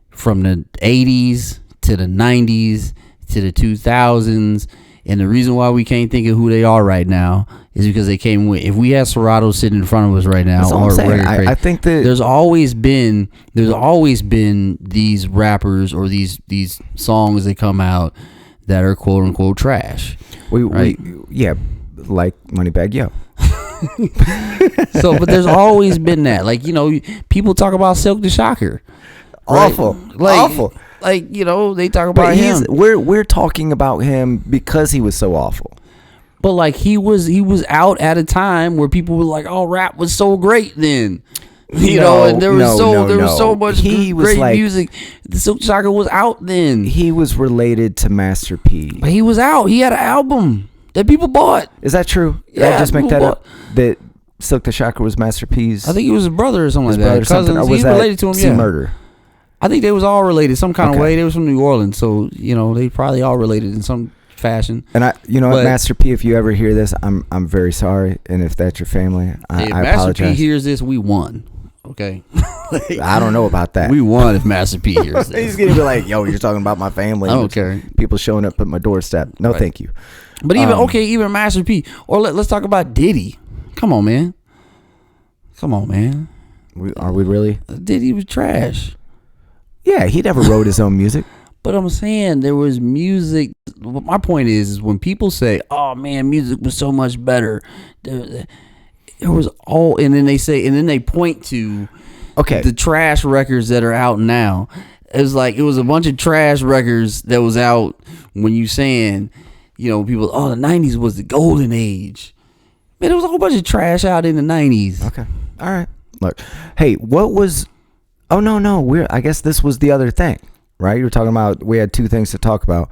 [SPEAKER 2] from the 80s to the 90s to the 2000s. And the reason why we can't think of who they are right now is because they came with. If we had Serato sitting in front of us right now,
[SPEAKER 1] I think that
[SPEAKER 2] there's always been these rappers or these songs that come out that are quote unquote trash.
[SPEAKER 1] Like Moneybagg Yo.
[SPEAKER 2] So, but there's always been that. Like, you know, people talk about Silk the Shocker.
[SPEAKER 1] Awful,
[SPEAKER 2] right?
[SPEAKER 1] awful.
[SPEAKER 2] Like, you know, they talk about him.
[SPEAKER 1] We're talking about him because he was so awful.
[SPEAKER 2] But like he was out at a time where people were like, "Oh, rap was so great then." You know, and there was so much great music. The Silk Shocker was out then.
[SPEAKER 1] He was related to Master P.
[SPEAKER 2] But he was out. He had an album that people bought.
[SPEAKER 1] Is that true?
[SPEAKER 2] Yeah,
[SPEAKER 1] Did I just make that up? That Silk the Shocker was Master P's.
[SPEAKER 2] I think he was his brother or something like that.
[SPEAKER 1] Cousins. Or was
[SPEAKER 2] he's related to him.
[SPEAKER 1] C Murder.
[SPEAKER 2] I think they was all related some kind of way. They was from New Orleans, so you know they probably all related in some fashion.
[SPEAKER 1] And Master P, if you ever hear this, I'm very sorry. And if that's your family, I apologize.
[SPEAKER 2] Master P hears this, we won. Okay.
[SPEAKER 1] I don't know about that.
[SPEAKER 2] We won if Master P hears this.
[SPEAKER 1] He's gonna be like, "Yo, you're talking about my family."
[SPEAKER 2] I don't care.
[SPEAKER 1] People showing up at my doorstep. No, right. Thank you.
[SPEAKER 2] But even Master P, or let's talk about Diddy. Come on, man.
[SPEAKER 1] Are we really?
[SPEAKER 2] Diddy was trash.
[SPEAKER 1] Yeah, he never wrote his own music.
[SPEAKER 2] But I'm saying there was music. My point is when people say, "Oh man, music was so much better," there was all, and then they point to the trash records that are out now. It's like it was a bunch of trash records that was out when you saying, you know, people, oh, the 90s was the golden age. Man, there was a whole bunch of trash out in the 90s.
[SPEAKER 1] Okay, all right. Look, hey, what was? Oh no, I guess this was the other thing, right? You were talking about we had two things to talk about.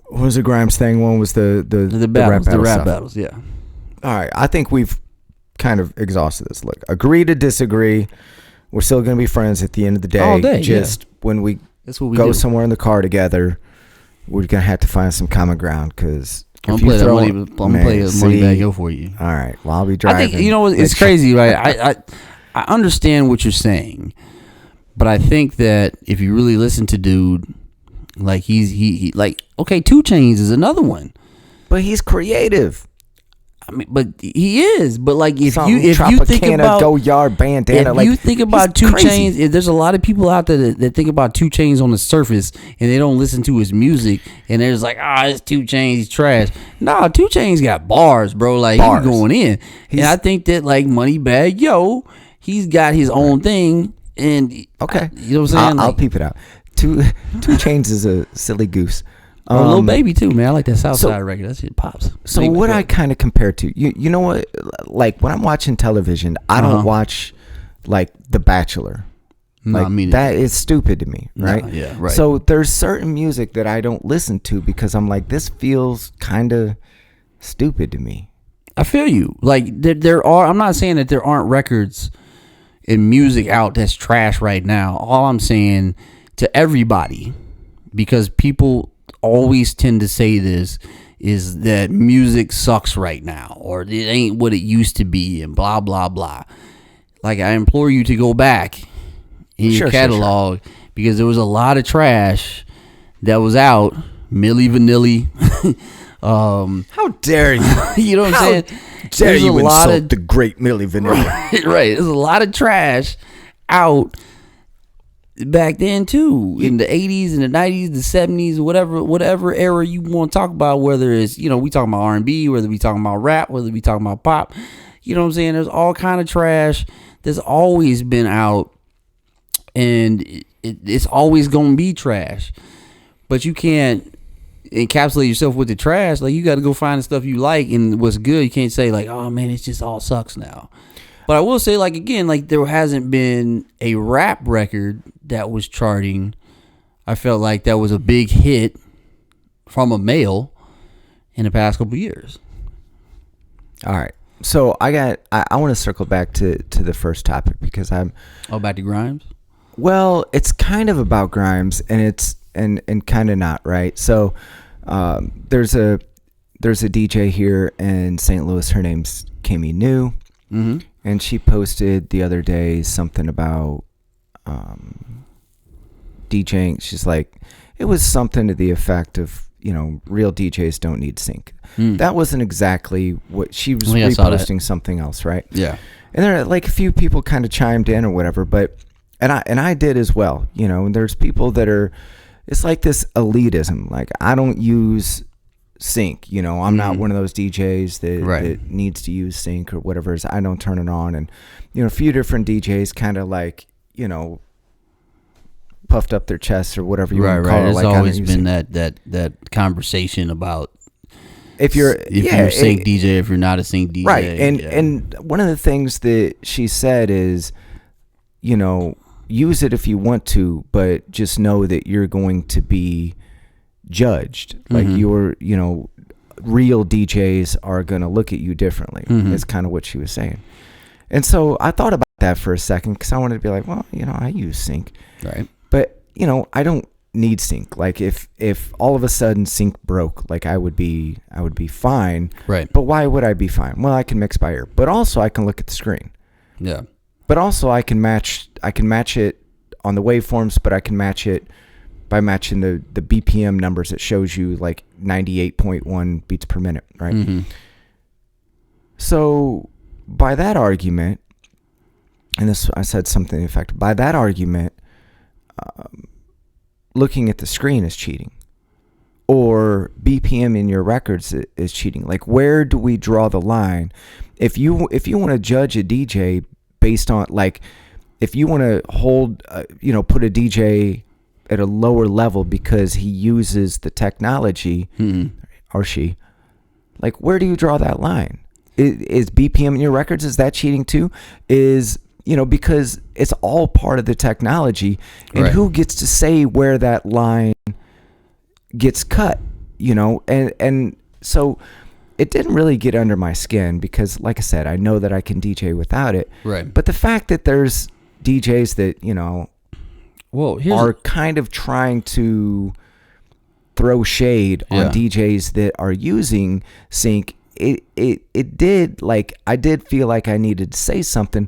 [SPEAKER 1] What was the Grimes thing? One was the rap battles.
[SPEAKER 2] Yeah.
[SPEAKER 1] All right, I think we've kind of exhausted this. Look, agree to disagree. We're still going to be friends at the end of the day.
[SPEAKER 2] All day,
[SPEAKER 1] just when we go somewhere in the car together, we're going to have to find some common ground because
[SPEAKER 2] I'm going to play Moneybagg Yo for you.
[SPEAKER 1] All right. Well, I'll be driving.
[SPEAKER 2] I think, you know, it's crazy, right? I understand what you're saying, but I think that if you really listen to dude, like he like, okay, 2 Chainz is another one.
[SPEAKER 1] But he's creative.
[SPEAKER 2] I mean, but he is. But like, if
[SPEAKER 1] Something
[SPEAKER 2] you think about
[SPEAKER 1] Go Yard bandana,
[SPEAKER 2] if
[SPEAKER 1] like
[SPEAKER 2] you think about 2
[SPEAKER 1] crazy.
[SPEAKER 2] Chainz, there's a lot of people out there that think about 2 Chainz on the surface and they don't listen to his music, and they're just like, it's 2 Chainz, he's trash. Nah, 2 Chainz got bars, bro. Like
[SPEAKER 1] Bars.
[SPEAKER 2] he's going in, and I think that like Moneybagg Yo, he's got his own thing, and
[SPEAKER 1] okay,
[SPEAKER 2] you know what I'm saying?
[SPEAKER 1] I'll peep it out. Two Chainz is a silly goose.
[SPEAKER 2] Or Lil Baby too, man. I like that Southside record. That shit pops.
[SPEAKER 1] So what I kind of compare to, you know what, like when I'm watching television, I don't watch like The Bachelor.
[SPEAKER 2] No,
[SPEAKER 1] like
[SPEAKER 2] I mean
[SPEAKER 1] that is stupid to me, right?
[SPEAKER 2] No, yeah, right.
[SPEAKER 1] So there's certain music that I don't listen to because I'm like, this feels kind of stupid to me.
[SPEAKER 2] I feel you. Like there are. I'm not saying that there aren't records and music out that's trash right now. All I'm saying to everybody, because people always tend to say this, is that music sucks right now, or it ain't what it used to be, and blah blah blah. Like, I implore you to go back in your catalog, because there was a lot of trash that was out. Milli Vanilli.
[SPEAKER 1] How dare you?
[SPEAKER 2] You know what I'm saying?
[SPEAKER 1] Dare you insult the great Milli Vanilli?
[SPEAKER 2] Right. There's a lot of trash out back then too, in the 80s and the 90s, the 70s, whatever era you want to talk about, whether it's, we talking about R&B, whether we talking about rap, whether we talking about pop, you know what I'm saying? There's all kind of trash that's always been out, and it's always going to be trash, but you can't encapsulate yourself with the trash. Like, you got to go find the stuff you like and what's good. You can't say like, oh man, it just all sucks now. But I will say, like, again, like, there hasn't been a rap record that was charting. I felt like that was a big hit from a male in the past couple years.
[SPEAKER 1] All right. So I want to circle back to the first topic, because I'm...
[SPEAKER 2] Oh, back to Grimes?
[SPEAKER 1] Well, it's kind of about Grimes, and it's and kind of not, right? So there's a DJ here in St. Louis. Her name's Kimmy New.
[SPEAKER 2] Mm-hmm.
[SPEAKER 1] And she posted the other day something about DJing. She's like, it was something to the effect of, real DJs don't need sync. That wasn't exactly what she was reposting, something else, right?
[SPEAKER 2] Yeah.
[SPEAKER 1] And there, like, a few people kind of chimed in or whatever, but and I did as well. And there's people that are, it's like this elitism. Like, I don't use sync, I'm not one of those DJs that needs to use sync or whatever. I don't turn it on. And a few different DJs kind of like puffed up their chests or whatever you want to call it.
[SPEAKER 2] There's
[SPEAKER 1] like,
[SPEAKER 2] always been that conversation about
[SPEAKER 1] if you're
[SPEAKER 2] a sync DJ, if you're not a sync DJ,
[SPEAKER 1] right? And one of the things that she said is, use it if you want to, but just know that you're going to be judged. Like, your real DJs are going to look at you differently. Is kind of what she was saying. And so I thought about that for a second, because I wanted to be like, well, I use sync,
[SPEAKER 2] right?
[SPEAKER 1] But I don't need sync. Like, if all of a sudden sync broke, like, I would be fine,
[SPEAKER 2] right?
[SPEAKER 1] But why would I be fine? Well, I can mix by ear, but also I can look at the screen.
[SPEAKER 2] Yeah. But
[SPEAKER 1] also I can match it on the waveforms, but I can match it by matching the BPM numbers. It shows you like 98.1 beats per minute, right? So by that argument, and this, I said something effective, by that argument, looking at the screen is cheating, or BPM in your records is cheating. Like, where do we draw the line? If you want to judge a DJ based on, like, if you want to hold, put a DJ at a lower level because he uses the technology, or she, like, where do you draw that line? Is BPM in your records, is that cheating too? Because it's all part of the technology, and who gets to say where that line gets cut, and so it didn't really get under my skin, because, like I said, I know that I can DJ without it.
[SPEAKER 2] Right.
[SPEAKER 1] But the fact that there's DJs that, are kind of trying to throw shade on DJs that are using sync, it did, like, I did feel like I needed to say something,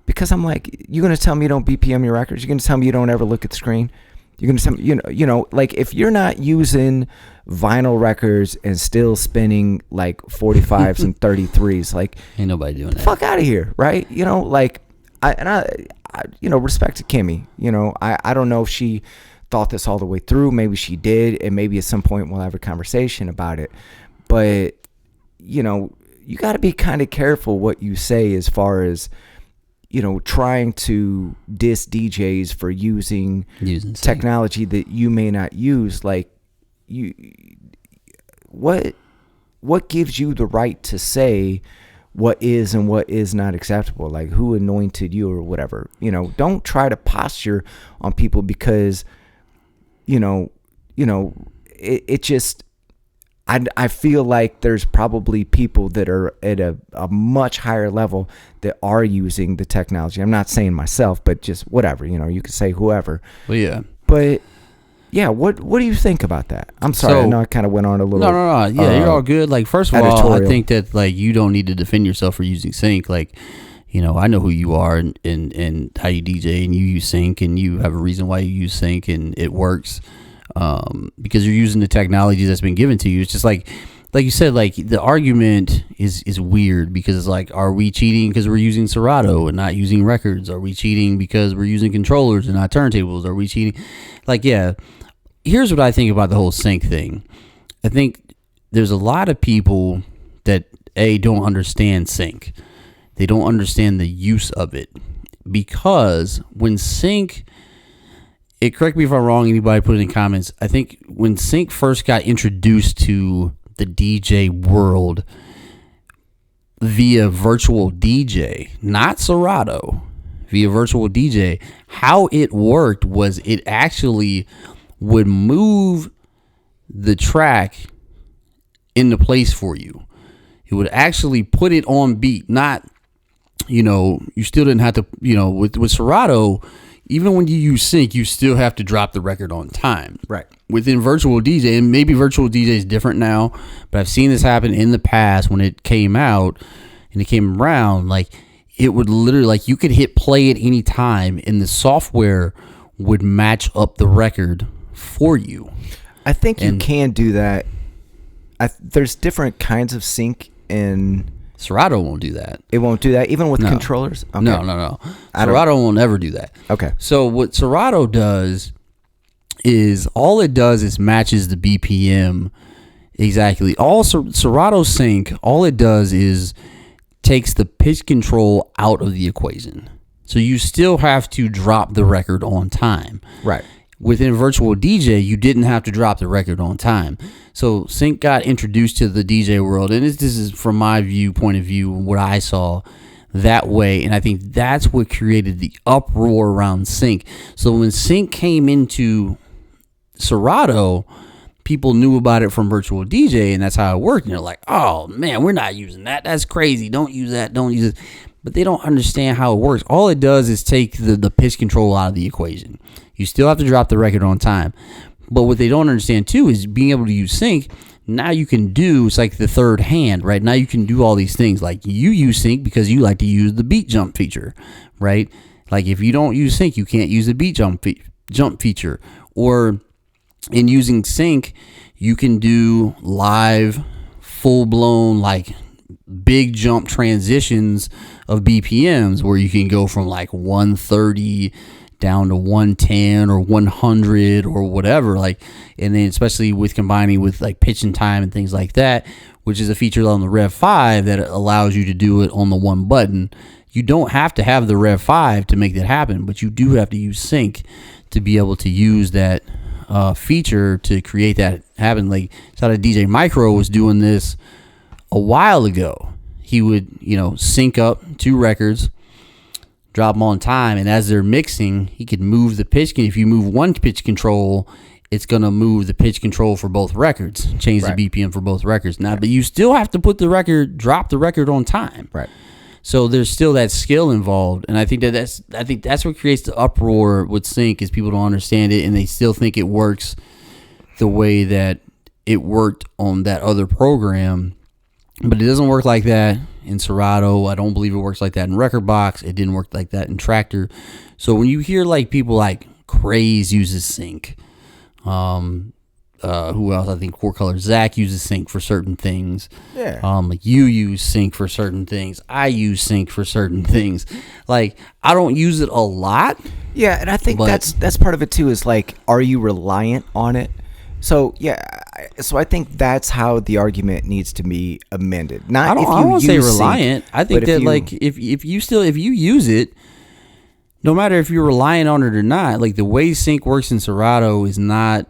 [SPEAKER 1] because I'm like, you're going to tell me you don't BPM your records? You're going to tell me you don't ever look at the screen? You're gonna send, like if you're not using vinyl records and still spinning like 45s and 33s, like
[SPEAKER 2] ain't nobody doing that.
[SPEAKER 1] Fuck out of here, right? Like I respect to Kimmy. I don't know if she thought this all the way through. Maybe she did, and maybe at some point we'll have a conversation about it. But you got to be kind of careful what you say as far as trying to diss DJs for using technology that you may not use. Like what gives you the right to say what is and what is not acceptable? Like, who anointed you or whatever? Don't try to posture on people because it just, I feel like there's probably people that are at a much higher level that are using the technology. I'm not saying myself, but just whatever, you could say whoever.
[SPEAKER 2] Well, yeah.
[SPEAKER 1] But yeah, what do you think about that? I'm sorry, I know I kind of went on a little.
[SPEAKER 2] No. Yeah, you're all good. Like, first of all, I think that like you don't need to defend yourself for using sync. Like, I know who you are and how you DJ, and you use sync, and you have a reason why you use sync, and it works. Because you're using the technology that's been given to you. It's just like you said, like the argument is weird because it's like, are we cheating because we're using Serato and not using records? Are we cheating because we're using controllers and not turntables? Are we cheating? Like, yeah, here's what I think about the whole sync thing. I think there's a lot of people that don't understand sync. They don't understand the use of it, because when sync, correct me if I'm wrong, anybody put it in comments, I think when sync first got introduced to the DJ world via virtual DJ, not Serato, via virtual DJ, how it worked was it actually would move the track into place for you. It would actually put it on beat, not, you still didn't have to, with Serato, even when you use sync, you still have to drop the record on time.
[SPEAKER 1] Right.
[SPEAKER 2] Within virtual DJ, and maybe virtual DJ is different now, but I've seen this happen in the past when it came out and it came around. Like, it would literally, like, you could hit play at any time and the software would match up the record for you.
[SPEAKER 1] I think you can do that. There's different kinds of sync in...
[SPEAKER 2] Serato won't do that.
[SPEAKER 1] It won't do that, even with controllers?
[SPEAKER 2] Okay. No. Serato won't ever do that.
[SPEAKER 1] Okay.
[SPEAKER 2] So what Serato does is, all it does is matches the BPM exactly. All Serato sync, all it does is takes the pitch control out of the equation. So you still have to drop the record on time.
[SPEAKER 1] Right.
[SPEAKER 2] Within virtual DJ, you didn't have to drop the record on time. So sync got introduced to the DJ world, and this is from my point of view, what I saw that way, and I think that's what created the uproar around sync. So when sync came into Serato, people knew about it from virtual DJ, and that's how it worked. And they're like, oh man, we're not using that. That's crazy. Don't use that. Don't use it. But they don't understand how it works. All it does is take the pitch control out of the equation. You still have to drop the record on time. But what they don't understand too is being able to use sync. Now you can do, it's like the third hand, right? Now you can do all these things. Like, you use sync because you like to use the beat jump feature, right? Like, if you don't use sync, you can't use the beat jump feature. Or in using sync, you can do live, full-blown, like, big jump transitions of BPMs where you can go from like 130 down to 110 or 100 or whatever, like, and then especially with combining with like pitch and time and things like that, which is a feature on the Rev 5 that allows you to do it on the one button. You don't have to have the Rev 5 to make that happen, but you do have to use sync to be able to use that feature to create that happen. Like, so that DJ Micro was doing this a while ago. He would, sync up two records, drop them on time, and as they're mixing, he could move the pitch. If you move one pitch control, it's going to move the pitch control for both records, change the BPM for both records. Now, but you still have to drop the record on time.
[SPEAKER 1] Right.
[SPEAKER 2] So there's still that skill involved, and I think that's what creates the uproar with sync, is people don't understand it and they still think it works the way that it worked on that other program. But it doesn't work like that in Serato. I don't believe it works like that in Rekordbox. It didn't work like that in Traktor. So when you hear like people like Craze uses sync. Who else? I think Four Color Zach uses sync for certain things.
[SPEAKER 1] Yeah.
[SPEAKER 2] Like you use sync for certain things. I use sync for certain things. Like I don't use it a lot.
[SPEAKER 1] Yeah, and I think that's part of it too. Is like, are you reliant on it? So yeah, so I think that's how the argument needs to be amended. Not if you
[SPEAKER 2] I won't say reliant.
[SPEAKER 1] sync,
[SPEAKER 2] I think that like if you use it, no matter if you're reliant on it or not, like the way sync works in Serato is not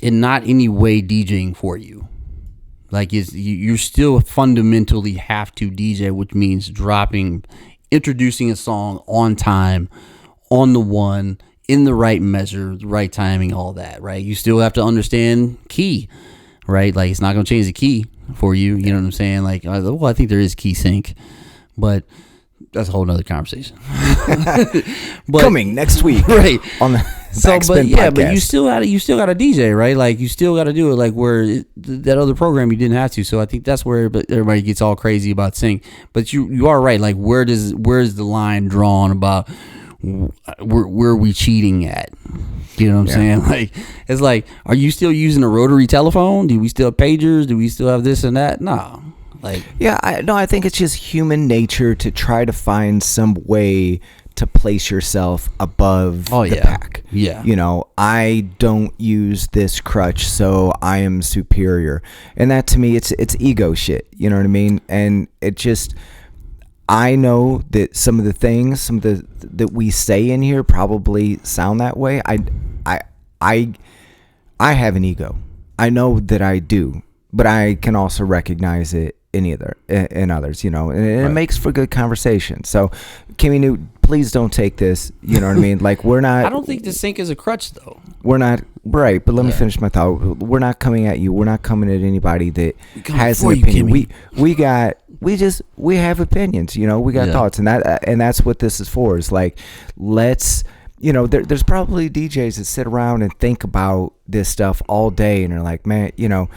[SPEAKER 2] in any way DJing for you. Like you still fundamentally have to DJ, which means introducing a song on time, on the one, in the right measure, the right timing, all that, right? You still have to understand key, right? Like it's not going to change the key for you. You know what I'm saying? Like, well, I think there is key sync, but that's a whole nother conversation.
[SPEAKER 1] But, coming next week,
[SPEAKER 2] right?
[SPEAKER 1] On the
[SPEAKER 2] podcast. But you still got to DJ, right? Like you still got to do it, like where that other program you didn't have to. So I think that's where everybody gets all crazy about sync. But you are right. Like where's the line drawn about where are we cheating at? You know what I'm saying? Like it's like, are you still using a rotary telephone? Do we still have pagers? Do we still have this and that? No. Like
[SPEAKER 1] I think it's just human nature to try to find some way to place yourself above the pack.
[SPEAKER 2] Yeah.
[SPEAKER 1] You know, I don't use this crutch, so I am superior. And that to me, it's ego shit. You know what I mean? And it just, I know that some of the things, that we say in here probably sound that way. I have an ego. I know that I do, but I can also recognize it in others, you know, and it makes for good conversation. So, Kimmy Newt, please don't take this. You know what I mean? Like we're not.
[SPEAKER 2] I don't think the sync is a crutch, though.
[SPEAKER 1] We're not right, but let me finish my thought. We're not coming at you. We're not coming at anybody that has an opinion. We have opinions. You know, we got thoughts, and that's what this is for. Is like, let's. You know, there's probably DJs that sit around and think about this stuff all day, and they're like, man, you know,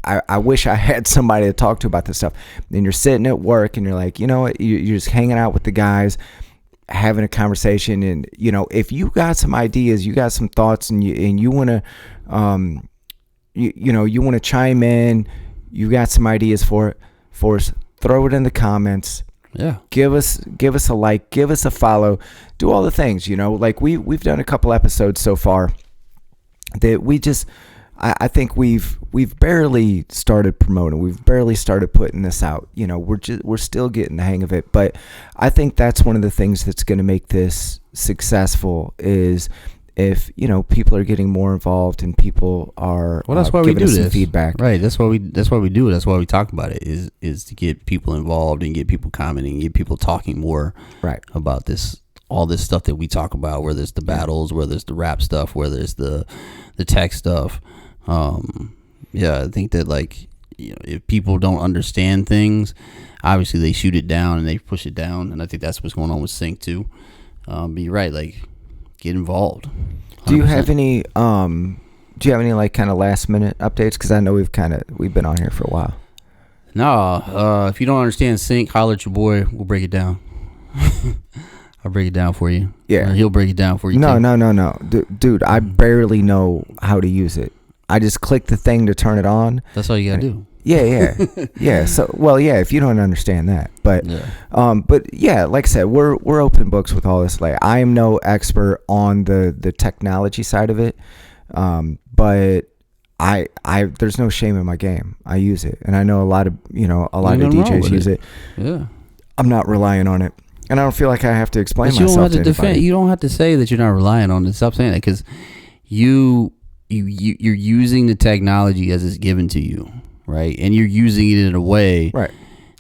[SPEAKER 1] I wish I had somebody to talk to about this stuff. And you're sitting at work, and you're like, you know what, you're just hanging out with the guys, having a conversation, and you know, if you got some ideas, you got some thoughts, and you want to, you want to chime in, you got some ideas for us, throw it in the comments.
[SPEAKER 2] Yeah.
[SPEAKER 1] Give us a like, give us a follow, do all the things, you know, like we've done a couple episodes so far that we just, I think we've barely started promoting. We've barely started putting this out. You know, we're still getting the hang of it, but I think that's one of the things that's going to make this successful is if, you know, people are getting more involved and people are
[SPEAKER 2] that's why we do this
[SPEAKER 1] feedback.
[SPEAKER 2] Right. That's why we do it. That's why we talk about it is to get people involved and get people commenting, get people talking more about all this stuff that we talk about, whether it's the battles, whether it's the rap stuff, whether it's the tech stuff. I think that, like, you know, if people don't understand things, obviously they shoot it down and they push it down, and I think that's what's going on with Sync too. But you're right, like, get involved. 100%.
[SPEAKER 1] Do you have any like kind of last minute updates? Because I know we've been on here for a while.
[SPEAKER 2] No, if you don't understand Sync, holler at your boy. We'll break it down. I'll break it down for you.
[SPEAKER 1] Yeah,
[SPEAKER 2] or he'll break it down for you.
[SPEAKER 1] No, dude, I barely know how to use it. I just click the thing to turn it on.
[SPEAKER 2] That's all you gotta do.
[SPEAKER 1] Yeah. So, if you don't understand that, but like I said, we're open books with all this. Like, I am no expert on the technology side of it, but I there's no shame in my game. I use it, and I know a lot of DJs use it.
[SPEAKER 2] Yeah,
[SPEAKER 1] I'm not relying on it, and I don't feel like I have to explain myself. You don't have to defend.
[SPEAKER 2] You don't have to say that you're not relying on it. Stop saying that, because you're using the technology as it's given to you. Right, and you're using it in a way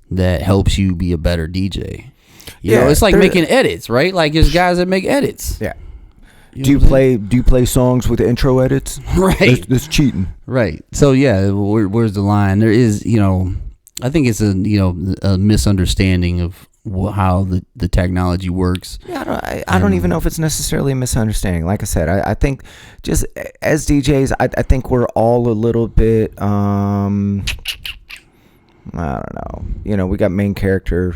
[SPEAKER 2] that helps you be a better DJ. You know, it's like making edits, right? Like there's guys that make edits.
[SPEAKER 1] Yeah. Do you play songs with intro edits?
[SPEAKER 2] Right.
[SPEAKER 1] That's cheating.
[SPEAKER 2] Right. So where's the line? There is, you know, I think it's a misunderstanding of how the technology works.
[SPEAKER 1] Yeah, I don't even know if it's necessarily a misunderstanding. Like I said, I think just as DJs, I think we're all a little bit, I don't know. You know, we got main character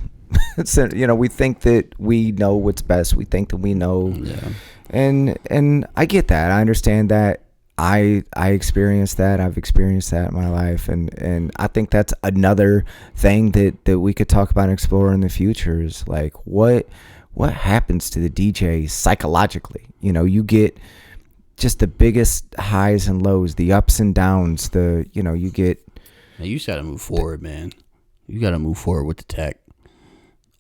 [SPEAKER 1] So, we think that we know what's best. We think that we know.
[SPEAKER 2] Yeah.
[SPEAKER 1] And I get that. I understand that. I experienced that. I've experienced that in my life, and I think that's another thing that we could talk about and explore in the future is like what happens to the DJ psychologically. You get just the biggest highs and lows, the ups and downs. You get.
[SPEAKER 2] Now you just got to move forward, man. You got to move forward with the tech.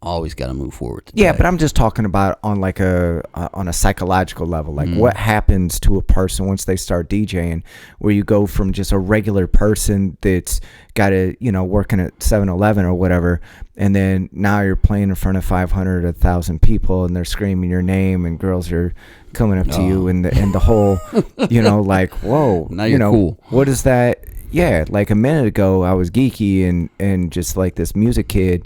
[SPEAKER 2] Always got to move forward.
[SPEAKER 1] Yeah, but I'm just talking about on like on a psychological level, like what happens to a person once they start DJing, where you go from just a regular person that's got to working at 7-Eleven or whatever, and then now you're playing in front of 500, 1,000 people, and they're screaming your name, and girls are coming up to you, and the whole, like whoa,
[SPEAKER 2] now you're cool.
[SPEAKER 1] What is that? Yeah, like a minute ago I was geeky and just like this music kid.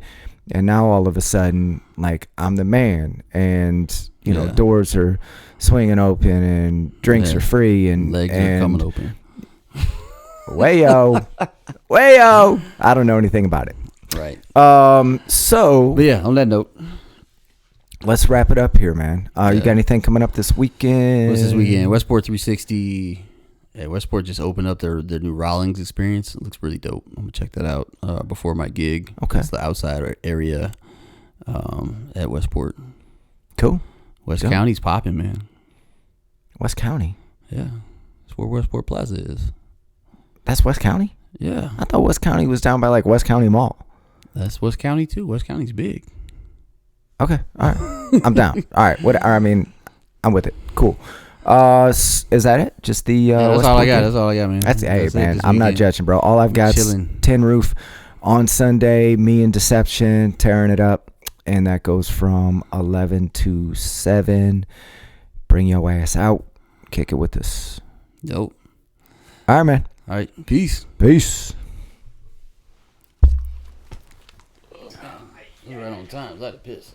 [SPEAKER 1] And now all of a sudden, like I'm the man, and doors are swinging open, and drinks are free, and
[SPEAKER 2] legs are coming open.
[SPEAKER 1] Wayo. I don't know anything about it.
[SPEAKER 2] Right.
[SPEAKER 1] So.
[SPEAKER 2] But yeah, on that note,
[SPEAKER 1] let's wrap it up here, man. You got anything coming up this weekend?
[SPEAKER 2] What's this weekend? Westport 360. Yeah, Westport just opened up their new Rawlings experience. It looks really dope. I'm gonna check that out before my gig.
[SPEAKER 1] Okay,
[SPEAKER 2] it's the outside area at Westport.
[SPEAKER 1] Cool.
[SPEAKER 2] West County's popping, man.
[SPEAKER 1] West County.
[SPEAKER 2] Yeah, that's where Westport Plaza is.
[SPEAKER 1] That's West County.
[SPEAKER 2] Yeah,
[SPEAKER 1] I thought West County was down by like West County Mall.
[SPEAKER 2] That's West County too. West County's big.
[SPEAKER 1] Okay, all right. I'm down. All right. I'm with it. Cool. Is that it? Just the
[SPEAKER 2] that's all I got. That's all I got, man.
[SPEAKER 1] Hey, man. I'm not judging, bro. All I've got is Tin Roof on Sunday. Me and Deception tearing it up, and that goes from 11 to 7. Bring your ass out. Kick it with us.
[SPEAKER 2] Dope.
[SPEAKER 1] All right, man.
[SPEAKER 2] All right. Peace. You're right on time. Let it piss.